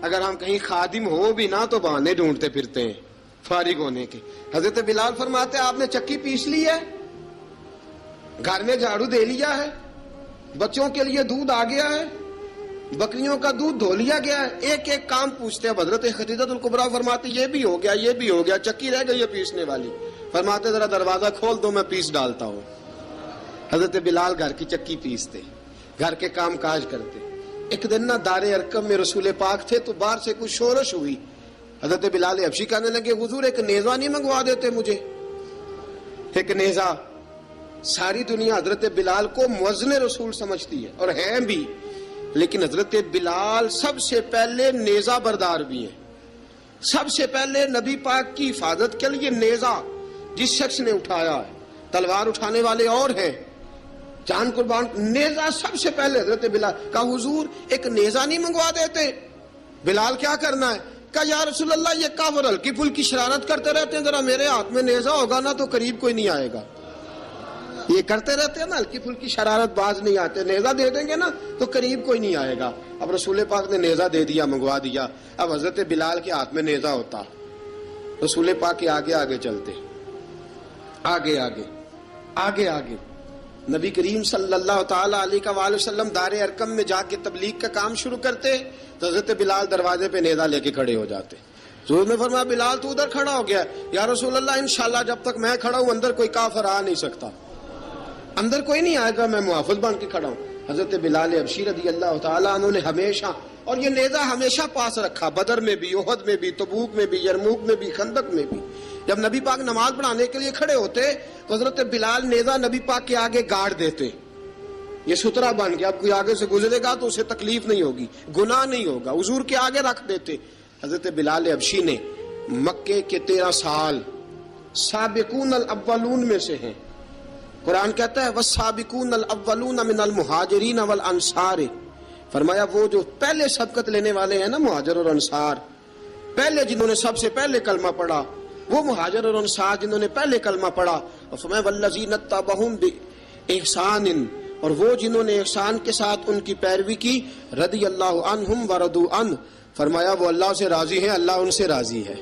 اگر ہم کہیں خادم ہو بھی نہ تو بہانے ڈھونڈتے پھرتے ہیں فارغ ہونے کے۔ حضرت بلال فرماتے آپ نے چکی پیس لی ہے، گھر میں جھاڑو دے لیا ہے، بچوں کے لیے دودھ آ گیا ہے، بکریوں کا دودھ دھو لیا گیا ہے، ایک ایک کام پوچھتے ہیں۔ حضرت خدیجہ الکبریٰ فرماتی یہ بھی ہو گیا، یہ بھی ہو گیا، چکی رہ گئی ہے پیسنے والی۔ فرماتے ذرا دروازہ کھول دو میں پیس ڈالتا ہوں۔ حضرت بلال گھر کی چکی پیستے، گھر کے کام کاج کرتے۔ ایک دن نہ دار ارقم میں رسول پاک تھے تو باہر سے کچھ شورش ہوئی، حضرت بلال حبشی کہنے لگے حضور ایک نیزہ نہیں منگوا دیتے مجھے؟ ایک نیزہ۔ ساری دنیا حضرت بلال کو مؤذن رسول سمجھتی ہے، اور ہیں بھی۔ لیکن حضرت بلال سب سے پہلے نیزہ بردار بھی ہیں. سب سے پہلے نبی پاک کی حفاظت کے لیے نیزہ جس شخص نے اٹھایا ہے، تلوار اٹھانے والے اور ہیں، جان قربان، نیزہ سب سے پہلے حضرت بلال کا. حضور ایک نیزہ نہیں منگوا دیتے؟ بلال کیا کرنا ہے؟ کہا یا رسول اللہ یہ کافر ہلکی پھلکی شرارت کرتے رہتے ہیں، ذرا میرے ہاتھ میں نیزہ ہوگا نا تو قریب کوئی نہیں آئے گا. یہ کرتے رہتے ہیں نا ہلکی پھلکی شرارت، باز نہیں آتے، نیزہ دے دیں گے نا تو قریب کوئی نہیں آئے گا. اب رسول پاک نے نیزہ دے دیا، منگوا دیا. اب حضرت بلال کے ہاتھ میں نیزہ ہوتا، رسول پاک کے آگے آگے چلتے، آگے آگے آگے آگے. نبی کریم صلی اللہ تعالی علیہ وآلہ وسلم دار ارقم میں جا کے تبلیغ کا کام شروع کرتے تو حضرت بلال دروازے پہ نیزہ لے کے کھڑے ہو جاتے. حضور نے فرمایا بلال تو ادھر کھڑا ہو گیا. یا رسول اللہ انشاءاللہ جب تک میں کھڑا ہوں اندر کوئی کافر آ نہیں سکتا، اندر کوئی نہیں آئے گا، میں محافظ بن کے کھڑا ہوں. حضرت بلال حبشی رضی اللہ تعالیٰ عنہ نے ہمیشہ، اور یہ نیزہ ہمیشہ پاس رکھا، بدر میں بھی، احد میں بھی، تبوک میں بھی، یرموک میں بھی، خندق میں بھی. جب نبی پاک نماز پڑھانے کے لیے کھڑے ہوتے تو حضرت بلال نیزہ نبی پاک کے آگے گاڑ دیتے. یہ سترا بن گیا، اب کوئی آگے سے گزرے گا تو اسے تکلیف نہیں ہوگی، گناہ نہیں ہوگا، حضور کے آگے رکھ دیتے. حضرت بلال حبشی نے مکے کے 13 سال سابقون الاولون میں سے ہیں. قرآن کہتا ہے والسابقون الاولون من المہاجرین والانصار. فرمایا وہ جو پہلے سبقت لینے والے ہیں نا مہاجر اور انصار، پہلے جنہوں نے سب سے پہلے کلمہ پڑھا، وہ مہاجر اور انصار جنہوں نے پہلے کلمہ پڑھا. اور فرمایا والذین اتبعوہم بإحسان، اور وہ جنہوں نے احسان کے ساتھ ان کی پیروی کی، رضی اللہ عنہم ورضوا عنہ. فرمایا وہ اللہ سے راضی ہیں، اللہ ان سے راضی ہے،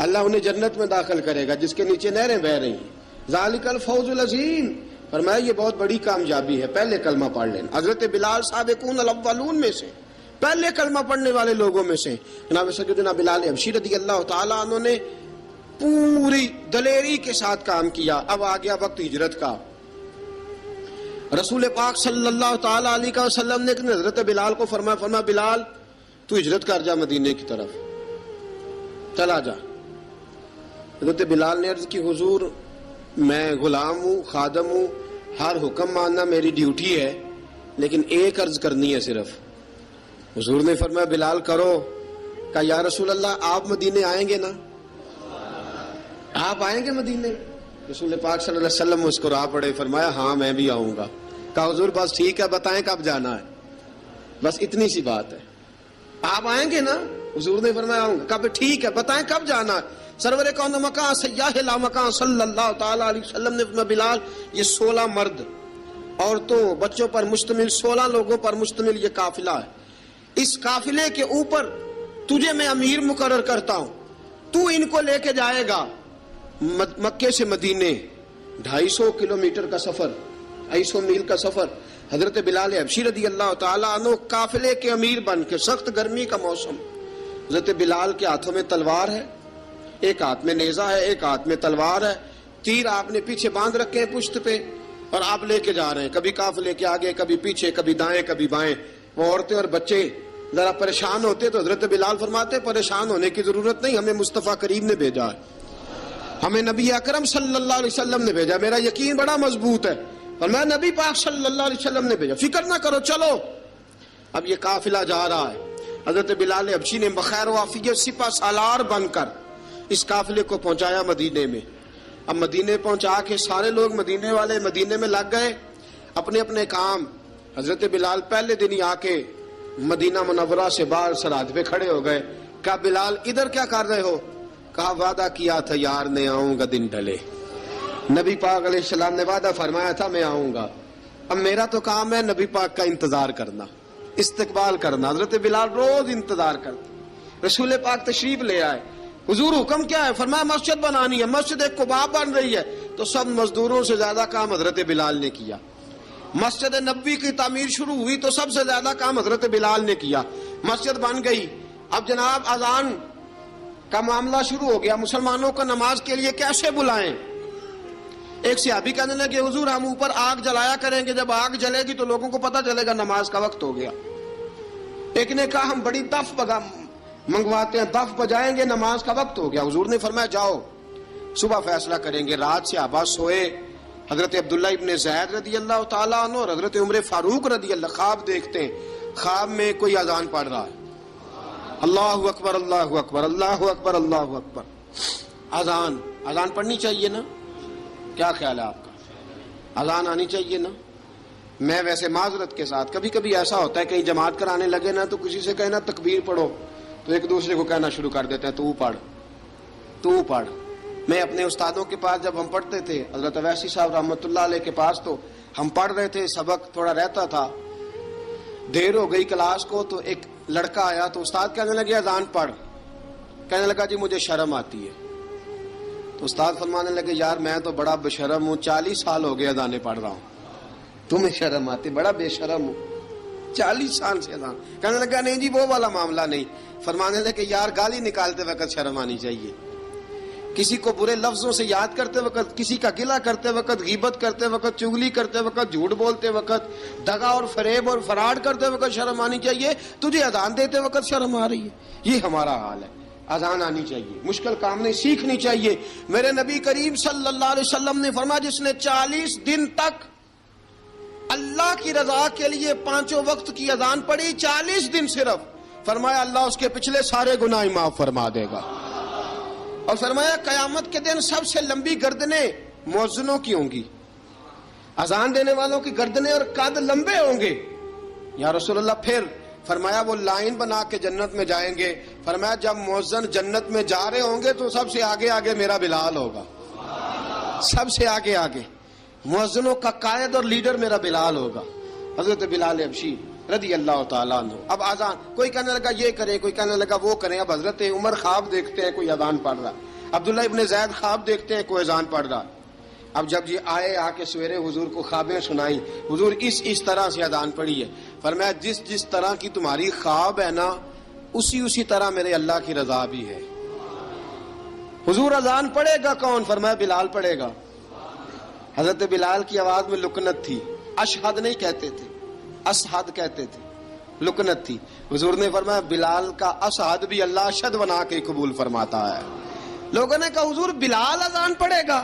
اللہ انہیں جنت میں داخل کرے گا جس کے نیچے نہریں بہہ رہی ہیں. ذالک الفوز العظیم. فرمایا یہ بہت بڑی کامیابی ہے، پہلے کلمہ پڑھ لینا. حضرت بلال سابقون الاولون میں سے، پہلے کلمہ پڑھنے والے لوگوں میں سے. جناب سیدنا بلال حبشی رضی اللہ تعالیٰ عنہ نے پوری دلیری کے ساتھ کام کیا. اب آ گیا وقت ہجرت کا. رسول پاک صلی اللہ تعالیٰ علیہ وسلم نے حضرت بلال کو فرمایا بلال تو ہجرت کر جا مدینے کی طرف، چلا جا. حضرت بلال نے عرض کی حضور میں غلام ہوں، خادم ہوں، ہر حکم ماننا میری ڈیوٹی ہے، لیکن ایک عرض کرنی ہے صرف. حضور نے فرمایا بلال کرو. کہا یا رسول اللہ آپ مدینے آئیں گے نا؟ آپ آئیں گے مدینے؟ رسول پاک صلی اللہ علیہ وسلم مسکرا پڑے، فرمایا ہاں میں بھی آؤں گا. کہا حضور بس ٹھیک ہے، بتائیں کب جانا ہے، بس اتنی سی بات ہے. آپ آئیں گے نا؟ حضور نے فرمایا آؤں گا. کہا ٹھیک ہے، بتائیں کب جانا ہے. سرور کون مکان سیاح لا مکان صلی اللہ تعالی علیہ وسلم نے فرمایا بلال یہ 16 مرد، عورتوں، بچوں پر مشتمل 16 لوگوں پر مشتمل یہ قافلہ ہے. اس قافلے کے اوپر تجھے میں امیر مقرر کرتا ہوں، تو ان کو لے کے جائے گا مکے سے مدینے. 250 کلومیٹر کا سفر، 250 میل کا سفر. حضرت بلال حبشی رضی اللہ تعالیٰ عنہ قافلے کے امیر بن کے، سخت گرمی کا موسم، حضرت بلال کے ہاتھوں میں تلوار ہے، ایک ہاتھ میں نیزہ ہے، ایک ہاتھ میں تلوار ہے، تیر آپ نے پیچھے باندھ رکھے ہیں پشت پہ، اور آپ لے کے جا رہے ہیں، کبھی قافلے کے آگے، کبھی پیچھے، کبھی دائیں کبھی بائیں. وہ عورتیں اور بچے ذرا پریشان ہوتے تو حضرت بلال فرماتے پریشان ہونے کی ضرورت نہیں، ہمیں مصطفیٰ کریم نے بھیجا ہے، ہمیں نبی اکرم صلی اللہ علیہ وسلم نے بھیجا، میرا یقین بڑا مضبوط ہے، اور میں نبی پاک صلی اللہ علیہ وسلم نے بھیجا، فکر نہ کرو چلو. اب یہ قافلہ جا رہا ہے. حضرت بلال حبشی نے بخیر و عافیت سپہ سالار بن کر اس قافلے کو پہنچایا مدینے میں. اب مدینے پہنچا کے سارے لوگ مدینے والے مدینے میں لگ گئے اپنے اپنے کام. حضرت بلال پہلے دن ہی آ کے مدینہ منورہ سے باہر سرحد پہ کھڑے ہو گئے. کہا بلال ادھر کیا کر رہے ہو؟ کہا وعدہ کیا تھا یار نے آؤں گا دن ڈھلے. نبی پاک علیہ السلام نے وعدہ فرمایا تھا میں آؤں گا. اب میرا تو کام ہے نبی پاک کا انتظار کرنا، استقبال کرنا. حضرت بلال روز انتظار کرتے. رسول پاک تشریف لے آئے. حضور حکم کیا ہے؟ فرمایا مسجد بنانی ہے. مسجد ایک قباء بن رہی ہے. تو سب مزدوروں سے زیادہ کام حضرت بلال نے کیا. مسجد نبوی کی تعمیر شروع ہوئی تو سب سے زیادہ کام حضرت بلال نے کیا. مسجد بن گئی. اب جناب اذان کا معاملہ شروع ہو گیا، مسلمانوں کو نماز کے لیے کیسے بلائیں؟ ایک صحابی کہنے لگے حضور ہم اوپر آگ جلایا کریں گے، جب آگ جلے گی تو لوگوں کو پتہ چلے گا نماز کا وقت ہو گیا. ایک نے کہا ہم بڑی دف منگواتے ہیں، دف بجائیں گے، نماز کا وقت ہو گیا. حضور نے فرمایا جاؤ صبح فیصلہ کریں گے. رات سے صحابہ سوئے. حضرت عبداللہ ابن زید رضی اللہ تعالیٰ عنہ اور حضرت عمر فاروق رضی اللہ خواب دیکھتے ہیں. خواب میں کوئی اذان پڑھ رہا ہے، اللہ اکبر اللہ اکبر اللہ اکبر اللہ اکبر، اذان پڑھنی چاہیے نا؟ کیا خیال ہے آپ کا؟ اذان آنی چاہیے نا؟ میں ویسے معذرت کے ساتھ کبھی کبھی ایسا ہوتا ہے کہیں جماعت کرانے لگے نا تو کسی سے کہنا تکبیر پڑھو تو ایک دوسرے کو کہنا شروع کر دیتے ہیں تو پڑھ۔ میں اپنے استادوں کے پاس جب ہم پڑھتے تھے، حضرت اویسی صاحب رحمۃ اللہ علیہ کے پاس، تو ہم پڑھ رہے تھے، سبق تھوڑا رہتا تھا، دیر ہو گئی کلاس کو تو ایک لڑکا آیا تو استاد کہنے لگے اذان پڑھ، کہنے لگا جی مجھے شرم آتی ہے۔ تو استاد فرمانے لگے یار میں تو بڑا بے شرم ہوں، 40 سال ہو گئے اذانیں پڑھ رہا ہوں، تمہیں شرم آتی؟ بڑا بے شرم ہوں، 40 سال سے اذان۔ کہنے لگا نہیں جی وہ والا معاملہ نہیں۔ فرمانے لگے یار گالی نکالتے وقت شرم آنی چاہیے، کسی کو برے لفظوں سے یاد کرتے وقت، کسی کا گلہ کرتے وقت، غیبت کرتے وقت، چغلی کرتے وقت، جھوٹ بولتے وقت، دغا اور فریب اور فراڈ کرتے وقت شرم آنی چاہیے، تجھے اذان دیتے وقت شرم آ رہی ہے۔ یہ ہمارا حال ہے، اذان آنی چاہیے، مشکل کام نہیں، سیکھنی چاہیے۔ میرے نبی کریم صلی اللہ علیہ وسلم نے فرمایا جس نے 40 دن تک اللہ کی رضا کے لیے 5 وقت کی اذان پڑھی، 40 دن صرف، فرمایا اللہ اس کے پچھلے سارے گناہ معاف فرما دے گا۔ اور فرمایا قیامت کے دن سب سے لمبی گردنیں مؤذنوں کی ہوں گی، اذان دینے والوں کی گردنیں اور قد لمبے ہوں گے۔ یا رسول اللہ پھر؟ فرمایا وہ لائن بنا کے جنت میں جائیں گے۔ فرمایا جب مؤذن جنت میں جا رہے ہوں گے تو سب سے آگے آگے میرا بلال ہوگا، سب سے آگے آگے مؤذنوں کا قائد اور لیڈر میرا بلال ہوگا، حضرت بلال حبشی رضی اللہ تعالیٰ عنہ۔ اب اذان کوئی کہنے لگا یہ کریں، کوئی کہنے لگا وہ کریں۔ اب حضرت عمر خواب دیکھتے ہیں کوئی اذان پڑھ رہا، عبداللہ ابن زید خواب دیکھتے ہیں کوئی اذان پڑھ رہا۔ اب جب یہ آئے آ کے سویرے حضور کو خوابیں سنائی، حضور اس طرح سے اذان پڑھی ہے۔ فرمایا جس طرح کی تمہاری خواب ہے نا اسی طرح میرے اللہ کی رضا بھی ہے۔ حضور اذان پڑھے گا کون؟ فرمایا بلال پڑھے گا۔ حضرت بلال کی آواز میں لکنت تھی، اشہد نہیں کہتے تھے، اسحد کہتے تھے، لکنت تھی۔ حضور نے فرمایا بلال کا اسحد بھی اللہ اشہد بنا کے قبول فرماتا ہے۔ لوگوں نے کہا حضور بلال اذان پڑھے گا؟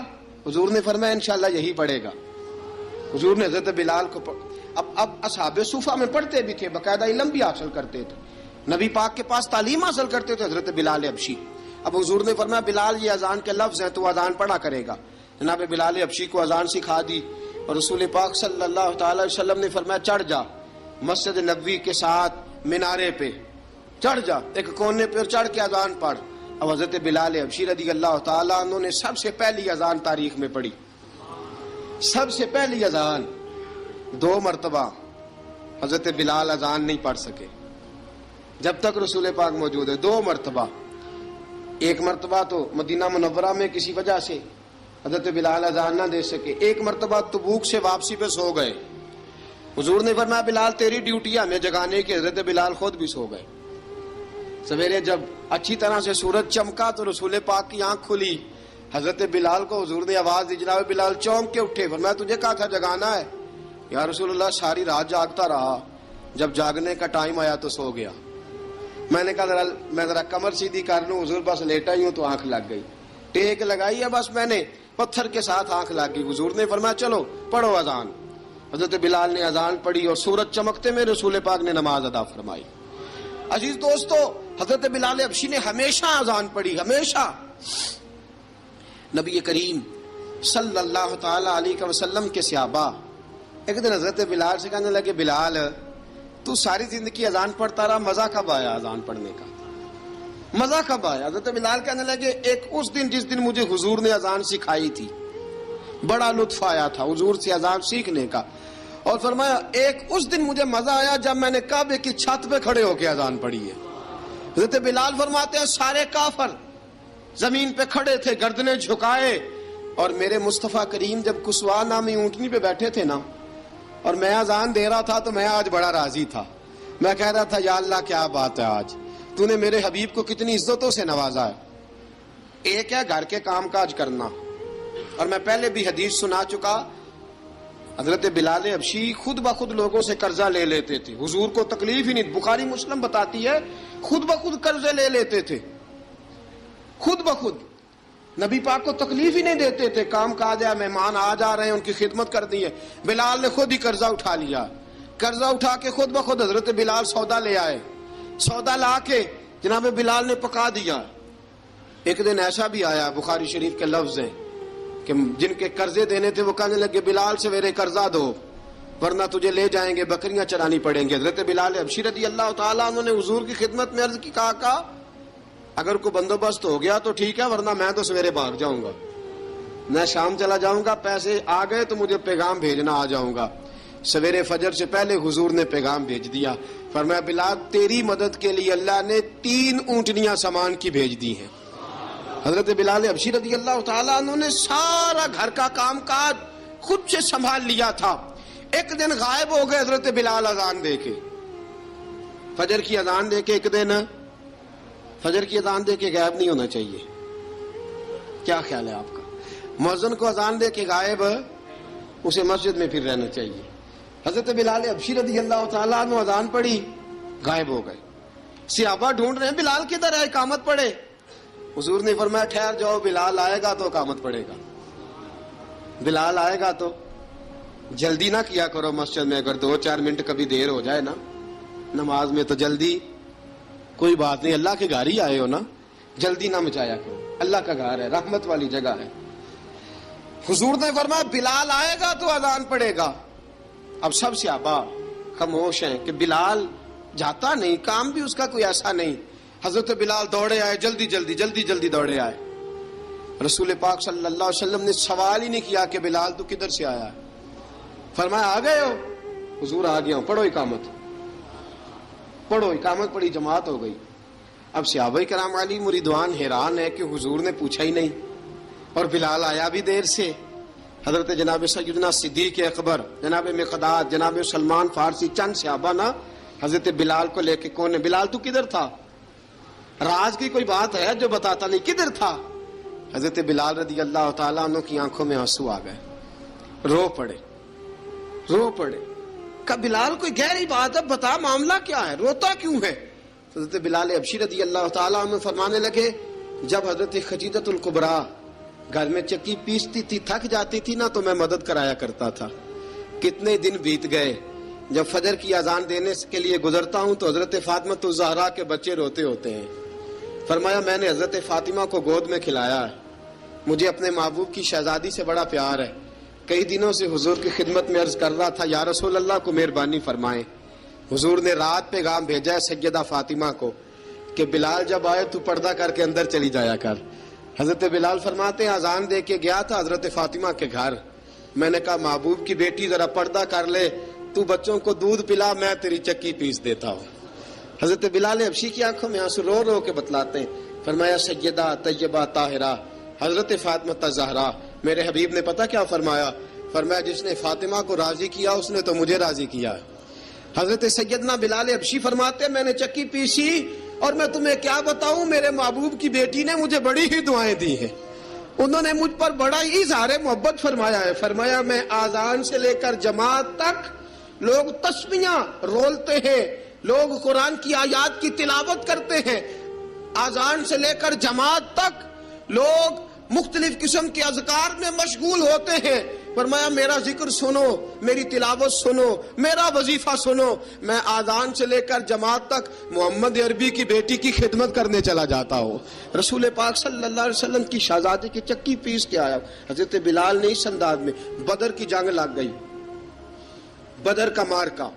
حضور نے فرمایا انشاءاللہ یہی پڑھے گا۔ حضور نے حضرت بلال کو اب اصحاب صوفہ میں پڑھتے بھی تھے، باقاعدہ علم بھی حاصل کرتے تھے، نبی پاک کے پاس تعلیم حاصل کرتے تھے حضرت بلال حبشی۔ اب حضور نے فرمایا بلال یہ اذان کے لفظ ہیں تو اذان پڑھا کرے گا۔ جناب بلال حبشی کو اذان سکھا دی اور رسول پاک صلی اللہ تعالی وسلم نے فرمایا چڑھ جا مسجد نبوی کے ساتھ مینارے پہ، چڑھ جا ایک کونے پہ چڑھ کے اذان پڑھ۔ اب حضرت بلال حبشی رضی اللہ تعالیٰ عنہ نے سب سے پہلی اذان تاریخ میں پڑھی، سب سے پہلی اذان 2 مرتبہ حضرت بلال اذان نہیں پڑھ سکے جب تک رسول پاک موجود ہے، 2 مرتبہ۔ ایک مرتبہ تو مدینہ منورہ میں کسی وجہ سے حضرت بلال اذان نہ دے سکے، ایک مرتبہ تبوک سے واپسی پہ سو گئے۔ حضور نے فرمایا بلال تیری ڈیوٹی ہے ہمیں جگانے کی، حضرت بلال خود بھی سو گئے۔ سویرے جب اچھی طرح سے سورج چمکا تو رسول پاک کی آنکھ کھلی، حضرت بلال کو حضور نے آواز دی، جناب بلال چونک کے اٹھے، فرمایا تجھے کہا تھا جگانا ہے؟ یا رسول اللہ ساری رات جاگتا رہا، جب جاگنے کا ٹائم آیا تو سو گیا۔ میں نے کہا میں ذرا کمر سیدھی کر لوں، حضور بس لیٹا ہی ہوں تو آنکھ لگ گئی، ٹیک لگائی ہے بس میں نے، پتھر کے ساتھ آنکھ لگ گئی۔ حضور نے فرمایا چلو پڑھو اذان۔ حضرت بلال نے اذان پڑھی اور سورج چمکتے میں رسول پاک نے نماز ادا فرمائی۔ عزیز دوستو حضرت بلال حبشی نے ہمیشہ اذان پڑھی، ہمیشہ۔ نبی کریم صلی اللہ تعالی علیہ وسلم کے صحابہ ایک دن حضرت بلال سے کہنے لگے بلال تو ساری زندگی اذان پڑھتا رہا، مزہ کب آیا اذان پڑھنے کا؟ مزہ کب آیا؟ حضرت بلال کہنے لگے ایک اس دن جس دن مجھے حضور نے اذان سکھائی تھی، بڑا لطف آیا تھا حضور سے اذان سیکھنے کا، اور فرمایا ایک اس دن مجھے مزہ آیا جب میں نے کعبے کی چھت پہ کھڑے ہو کے اذان پڑھی ہے۔ حضرت بلال فرماتے ہیں سارے کافر زمین پہ کھڑے تھے گردنیں جھکائے، اور میرے مصطفیٰ کریم جب کسوا نامی اونٹنی پہ بیٹھے تھے نا اور میں اذان دے رہا تھا تو میں آج بڑا راضی تھا، میں کہہ رہا تھا یا اللہ کیا بات ہے، آج تو نے میرے حبیب کو کتنی عزتوں سے نوازا ہے۔ ایک ہے گھر کے کام کاج کرنا، اور میں پہلے بھی حدیث سنا چکا، حضرت بلال حبشی خود بخود لوگوں سے قرضہ لے لیتے تھے، حضور کو تکلیف ہی نہیں، بخاری مسلم بتاتی ہے خود بخود قرضے لے لیتے تھے، خود بخود، نبی پاک کو تکلیف ہی نہیں دیتے تھے، کام کاج ہے، مہمان آ جا رہے ہیں ان کی خدمت کر دی ہے، بلال نے خود ہی قرضہ اٹھا لیا، قرضہ اٹھا کے خود بخود حضرت بلال سودا لے آئے. سودا لا کے جناب بلال نے پکا دیا. ایک دن ایسا بھی آیا بخاری شریف کے لفظ ہیں کہ جن کے قرضے دینے تھے وہ کہنے لگے بلال سویرے قرضہ دو ورنہ تجھے لے جائیں گے, بکریاں چرانی پڑیں گے. حضرت بلال حبشی رضی اللہ تعالیٰ انہوں نے حضور کی خدمت میں عرض کی, کہا اگر کوئی بندوبست ہو گیا تو ٹھیک ہے ورنہ میں تو سویرے بھاگ جاؤں گا, میں شام چلا جاؤں گا, پیسے آ گئے تو مجھے پیغام بھیجنا, آ جاؤں گا. سویرے فجر سے پہلے حضور نے پیغام بھیج دیا, فرمایا بلال تیری مدد کے لیے اللہ نے 3 اونٹنیاں سامان کی بھیج دی ہیں. حضرت بلال حبشی رضی اللہ تعالیٰ انہوں نے سارا گھر کا کام کاج خود سے سنبھال لیا تھا. ایک دن غائب ہو گئے حضرت بلال اذان دے کے, فجر کی اذان دے کے. ایک دن فجر کی اذان دے کے غائب نہیں ہونا چاہیے, کیا خیال ہے آپ کا؟ مؤذن کو اذان دے کے غائب اسے مسجد میں پھر رہنا چاہیے. حضرت بلال حبشی رضی اللہ تعالیٰ عنہ اذان پڑھی, غائب ہو گئے. صحابہ ڈھونڈ رہے ہیں بلال کدھر ہے, اقامت پڑھے. حضور نے فرمایا ٹھہر جاؤ, بلال آئے گا تو اقامت پڑھے گا, بلال آئے گا تو. جلدی نہ کیا کرو مسجد میں, اگر 2-4 منٹ کبھی دیر ہو جائے نا نماز میں تو جلدی کوئی بات نہیں, اللہ کے گھر ہی آئے ہو نا, جلدی نہ مچایا کرو, اللہ کا گھر ہے, رحمت والی جگہ ہے. حضور نے فرمایا بلال آئے گا تو اذان پڑے گا. اب سب صحابہ خاموش ہیں کہ بلال جاتا نہیں, کام بھی اس کا کوئی ایسا نہیں. حضرت بلال دوڑے آئے, جلدی جلدی جلدی جلدی دوڑے آئے. رسول پاک صلی اللہ علیہ وسلم نے سوال ہی نہیں کیا کہ بلال تو کدھر سے آیا, فرمایا آ گئے ہو. حضور آ گیا ہوں, پڑھو اقامت, پڑھو اقامت پڑھی, جماعت ہو گئی. اب صحابہ کرام علی مریدوان حیران ہے کہ حضور نے پوچھا ہی نہیں اور بلال آیا بھی دیر سے. حضرت جناب سیدنا صدیق اکبر, جناب مقداد, جناب سلمان فارسی, چند صحابہ نا حضرت بلال کو لے کے, کون ہے بلال تو کدھر تھا, راز کی کوئی بات ہے جو بتاتا نہیں, کدھر تھا. حضرت بلال رضی اللہ تعالیٰ عنہ کی آنکھوں میں آنسو آ گئے, رو پڑے, رو پڑے. کہ بلال کوئی گہری بات ہے, بتا معاملہ کیا ہے, روتا کیوں ہے. حضرت بلال حبشی رضی اللہ تعالیٰ عنہ فرمانے لگے جب حضرت خدیجہ الکبریٰ گھر میں چکی پیستی تھی, تھک جاتی تھی نا تو میں مدد کرایا کرتا تھا. کتنے دن بیت گئے, جب فجر کی اذان دینے کے لیے گزرتا ہوں تو حضرت فاطمہ الزہرا کے بچے روتے ہوتے ہیں. فرمایا میں نے حضرت فاطمہ کو گود میں کھلایا ہے, مجھے اپنے محبوب کی شہزادی سے بڑا پیار ہے. کئی دنوں سے حضور کی خدمت میں عرض کر رہا تھا یا رسول اللہ کو مہربانی فرمائیں. حضور نے رات پیغام بھیجا ہے سیدہ فاطمہ کو کہ بلال جب آئے تو پردہ کر کے اندر چلی جایا کر. حضرت بلال فرماتے ہیں اذان دے کے گیا تھا حضرت فاطمہ کے گھر, میں نے کہا محبوب کی بیٹی ذرا پردہ کر لے, تو بچوں کو دودھ پلا, میں تیری چکی پیس دیتا ہوں. حضرت بلال حبشی کی آنکھوں میں آنسو رو رو کے بتلاتے ہیں. فرمایا سیدہ طیبہ طاہرہ حضرت فاطمہ الزہرا, میرے حبیب نے پتہ کیا فرمایا, فرمایا جس نے فاطمہ کو راضی کیا اس نے تو مجھے راضی کیا. حضرت سیدنا بلال حبشی فرماتے ہیں میں نے چکی پیسی اور میں تمہیں کیا بتاؤں, میرے محبوب کی بیٹی نے مجھے بڑی ہی دعائیں دی ہیں, انہوں نے مجھ پر بڑا ہی اظہار محبت فرمایا ہے. فرمایا میں آذان سے لے کر جماعت تک لوگ تسبیحاں رولتے ہیں, لوگ قرآن کی آیات کی تلاوت کرتے ہیں, آذان سے لے کر جماعت تک لوگ مختلف قسم کے اذکار میں مشغول ہوتے ہیں. فرمایا میرا ذکر سنو, میری تلاوت سنو, میرا وظیفہ سنو. میں آذان سے لے کر جماعت تک محمد عربی کی بیٹی کی خدمت کرنے چلا جاتا ہوں. رسول پاک صلی اللہ علیہ وسلم کی شہزادی کی چکی پیس کے آیا. حضرت بلال نے اس انداز میں, بدر کی جنگ لگ گئی, بدر کا مارکا,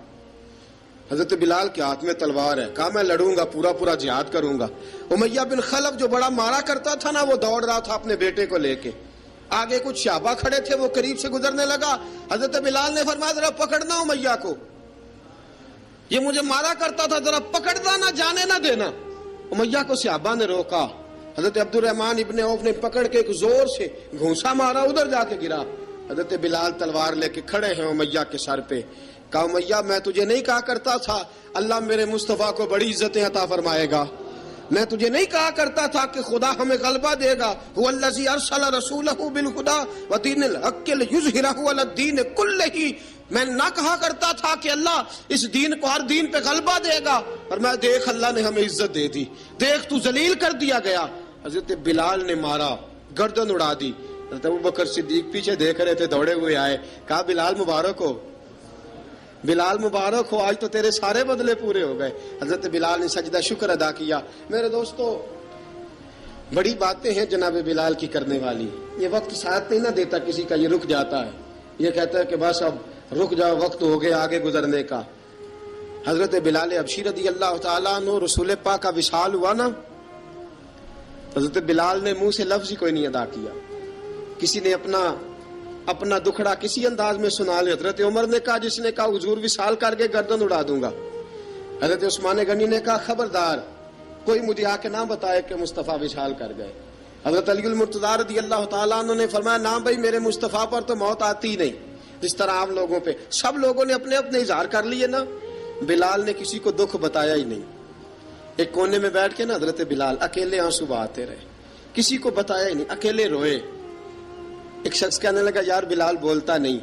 حضرت بلال کے ہاتھ میں تلوار ہے, کہا میں لڑوں گا, پورا پورا جہاد کروں گا. امیہ بن خلف جو بڑا مارا کرتا تھا نا وہ دوڑ رہا تھا اپنے بیٹے کو لے کے, آگے کچھ صحابہ کھڑے تھے, وہ قریب سے گزرنے لگا. حضرت بلال نے فرمایا ذرا پکڑنا امیہ کو, یہ مجھے مارا کرتا تھا, ذرا پکڑنا, نہ جانے نہ دینا. امیہ کو صحابہ نے روکا. حضرت عبد الرحمن ابن عوف نے پکڑ کے ایک زور سے گھونسا مارا, ادھر جا کے گرا. حضرت بلال تلوار لے کے کھڑے ہیں امیہ کے سر پہ. کہا امیہ میں تجھے نہیں کہا کرتا تھا اللہ میرے مصطفیٰ کو بڑی عزتیں عطا فرمائے گا, میں تجھے نہیں کہا کرتا تھا کہ خدا ہمیں غلبہ دے گا, هو الذی ارسل رسولہ بالہدی ودین الحق لیظہرہ علی الدین کلہ, میں نہ کہا کرتا تھا کہ اللہ اس دین کو ہر دین پہ غلبہ دے گا, اور میں دیکھ اللہ نے ہمیں عزت دے دی, دیکھ تو ذلیل کر دیا گیا. حضرت بلال نے مارا, گردن اڑا دی. حضرت ابوبکر صدیق پیچھے دیکھ رہے تھے, دوڑے ہوئے آئے, کہا بلال مبارک ہو. بلال مبارک ہو، آج تو تیرے سارے بدلے پورے ہو گئے۔ حضرت بلال نے سجدہ شکر ادا کیا۔ میرے دوستو، بڑی باتیں ہیں جناب بلال کی کرنے والی۔ یہ وقت ساتھ نہیں نہ دیتا کسی کا، یہ رک جاتا ہے، یہ کہتا ہے کہ بس اب رک جاؤ، وقت ہو گیا آگے گزرنے کا۔ حضرت بلال حبشی رضی اللہ تعالیٰ عنہ، رسول پاک کا وصال ہوا نا، حضرت بلال نے منہ سے لفظ ہی کوئی نہیں ادا کیا۔ کسی نے اپنا دکھڑا کسی انداز میں سنا لیا۔ حضرت عمر نے کہا، جس نے کہا حضور وصال کر کے گردن اڑا دوں گا۔ حضرت عثمان غنی نے کہا، خبردار کوئی مجھے آ کے نہ بتائے کہ مصطفیٰ وصال کر گئے۔ حضرت علی المرتضیٰ رضی اللہ تعالیٰ عنہ نے فرمایا، نہ بھائی، میرے مصطفیٰ پر تو موت آتی ہی نہیں، جس طرح عام لوگوں پہ سب لوگوں نے اپنے اپنے اظہار کر لیے نا، بلال نے کسی کو دکھ بتایا ہی نہیں۔ ایک کونے میں بیٹھ کے نا حضرت بلال اکیلے آنسو بہاتے رہے، کسی کو بتایا ہی نہیں، اکیلے روئے۔ ایک شخص کہنے لگا، یار بلال بولتا نہیں۔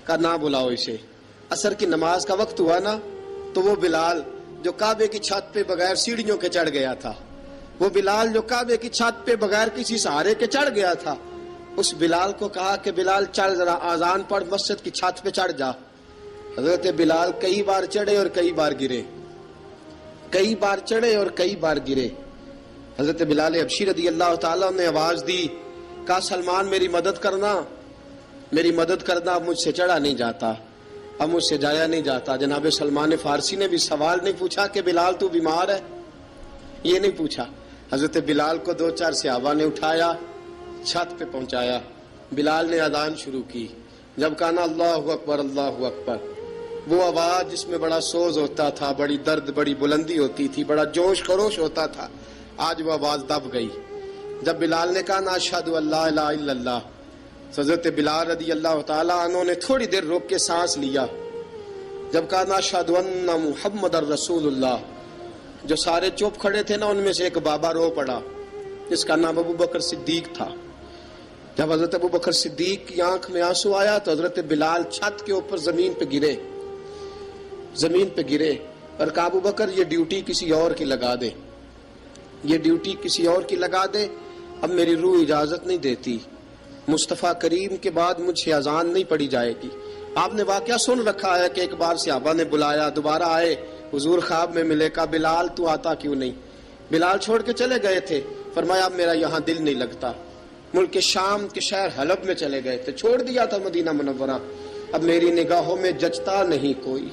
کہا، نہ بلاؤ اسے۔ عصر کی نماز کا وقت ہوا نا، تو وہ بلال جو کعبے کی چھت پہ بغیر سیڑھیوں کے چڑھ گیا تھا، وہ بلال جو کعبے کی چھت پہ بغیر کسی سہارے کے چڑھ گیا تھا، اس بلال کو کہا کہ بلال چڑھ، ذرا آذان پڑھ، مسجد کی چھت پہ چڑھ جا۔ حضرت بلال کئی بار چڑھے اور کئی بار گرے، کئی بار چڑھے اور کئی بار گرے۔ حضرت بلال حبشی رضی اللہ تعالیٰ نے آواز دی، کہا، سلمان میری مدد کرنا، میری مدد کرنا، اب مجھ سے چڑھا نہیں جاتا، اب مجھ سے جایا نہیں جاتا۔ جناب سلمان فارسی نے بھی سوال نہیں پوچھا کہ بلال تو بیمار ہے، یہ نہیں پوچھا۔ حضرت بلال کو 2-4 صحابہ نے اٹھایا، چھت پہ پہنچایا۔ بلال نے اذان شروع کی۔ جب کہا نا اللہ اکبر اللہ اکبر، وہ آواز جس میں بڑا سوز ہوتا تھا، بڑی درد، بڑی بلندی ہوتی تھی، بڑا جوش خروش ہوتا تھا، آج وہ آواز دب گئی۔ جب بلال نے کہا نا اشہد ان لا الہ الا اللہ، حضرت بلال رضی اللہ تعالیٰ عنہ نے تھوڑی دیر روک کے سانس لیا۔ جب کہا نا اشہد ان محمد الرسول اللہ، جو سارے چپ کھڑے تھے نا، ان میں سے ایک بابا رو پڑا، جس کا نام ابو بکر صدیق تھا۔ جب حضرت ابو بکر صدیق کی آنکھ میں آنسو آیا تو حضرت بلال چھت کے اوپر زمین پہ گرے، زمین پہ گرے، اور کہا، ابو بکر یہ ڈیوٹی کسی اور کی لگا دے، یہ ڈیوٹی کسی اور کی لگا دے، اب میری روح اجازت نہیں دیتی، مصطفیٰ کریم کے بعد مجھ سے اذان نہیں پڑھی جائے گی۔ آپ نے واقعہ سن رکھا ہے کہ ایک بار صحابہ نے بلایا، دوبارہ آئے، حضور خواب میں ملے، کہا، بلال تو آتا کیوں نہیں؟ بلال چھوڑ کے چلے گئے تھے۔ فرمایا، اب میرا یہاں دل نہیں لگتا۔ ملک شام کے شہر حلب میں چلے گئے تھے، چھوڑ دیا تھا مدینہ منورہ، اب میری نگاہوں میں جچتا نہیں کوئی،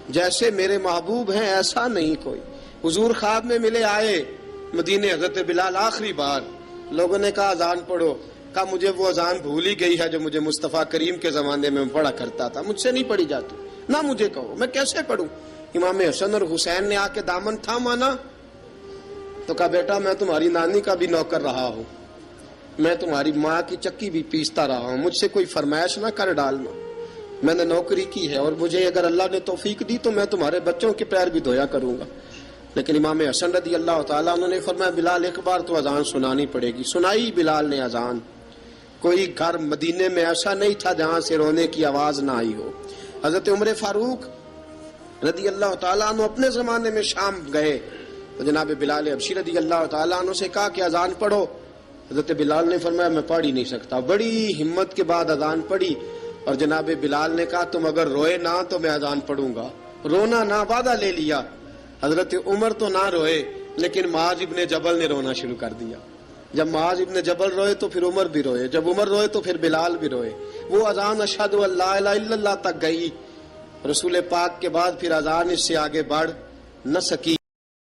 جیسے میرے محبوب ہیں ایسا نہیں کوئی۔ حضور خواب میں ملے، آئے مدینے، حضرت بلال آخری بار، لوگوں نے کہا اذان پڑھو، کہا مجھے وہ اذان بھول ہی گئی ہے جو مجھے مصطفیٰ کریم کے زمانے میں پڑھا کرتا تھا، مجھ سے نہیں پڑھی جاتی، نہ مجھے کہو، میں کیسے پڑھوں؟ امام حسن اور حسین نے آ کے دامن تھاما نا، تو کہا، بیٹا میں تمہاری نانی کا بھی نوکر رہا ہوں، میں تمہاری ماں کی چکی بھی پیستا رہا ہوں، مجھ سے کوئی فرمائش نہ کر ڈالنا، میں نے نوکری کی ہے، اور مجھے اگر اللہ نے توفیق دی تو میں تمہارے بچوں کے پیر بھی دھویا کروں گا۔ لیکن امام حسن رضی اللہ تعالیٰ عنہ نے فرمایا، بلال ایک بار تو اذان سنانی پڑے گی۔ سنائی بلال نے اذان۔ کوئی گھر مدینے میں ایسا نہیں تھا جہاں سے رونے کی آواز نہ آئی ہو۔ حضرت عمر فاروق رضی اللہ تعالیٰ عنہ اپنے زمانے میں شام گئے تو جناب بلال حبشی رضی اللہ تعالیٰ عنہ سے کہا کہ اذان پڑھو۔ حضرت بلال نے فرمایا، میں پڑھ ہی نہیں سکتا۔ بڑی ہمت کے بعد اذان پڑھی، اور جناب بلال نے کہا، تم اگر روئے نہ تو میں اذان پڑھوں گا، رونا نہ، وعدہ لے لیا۔ حضرت عمر تو نہ روئے، لیکن معاذ ابن جبل نے رونا شروع کر دیا۔ جب معاذ ابن جبل روئے تو پھر عمر بھی روئے، جب عمر روئے تو پھر بلال بھی روئے۔ وہ اذان اشہد ان لا الہ الا اللہ تک گئی، رسول پاک کے بعد پھر اذان اس سے آگے بڑھ نہ سکی۔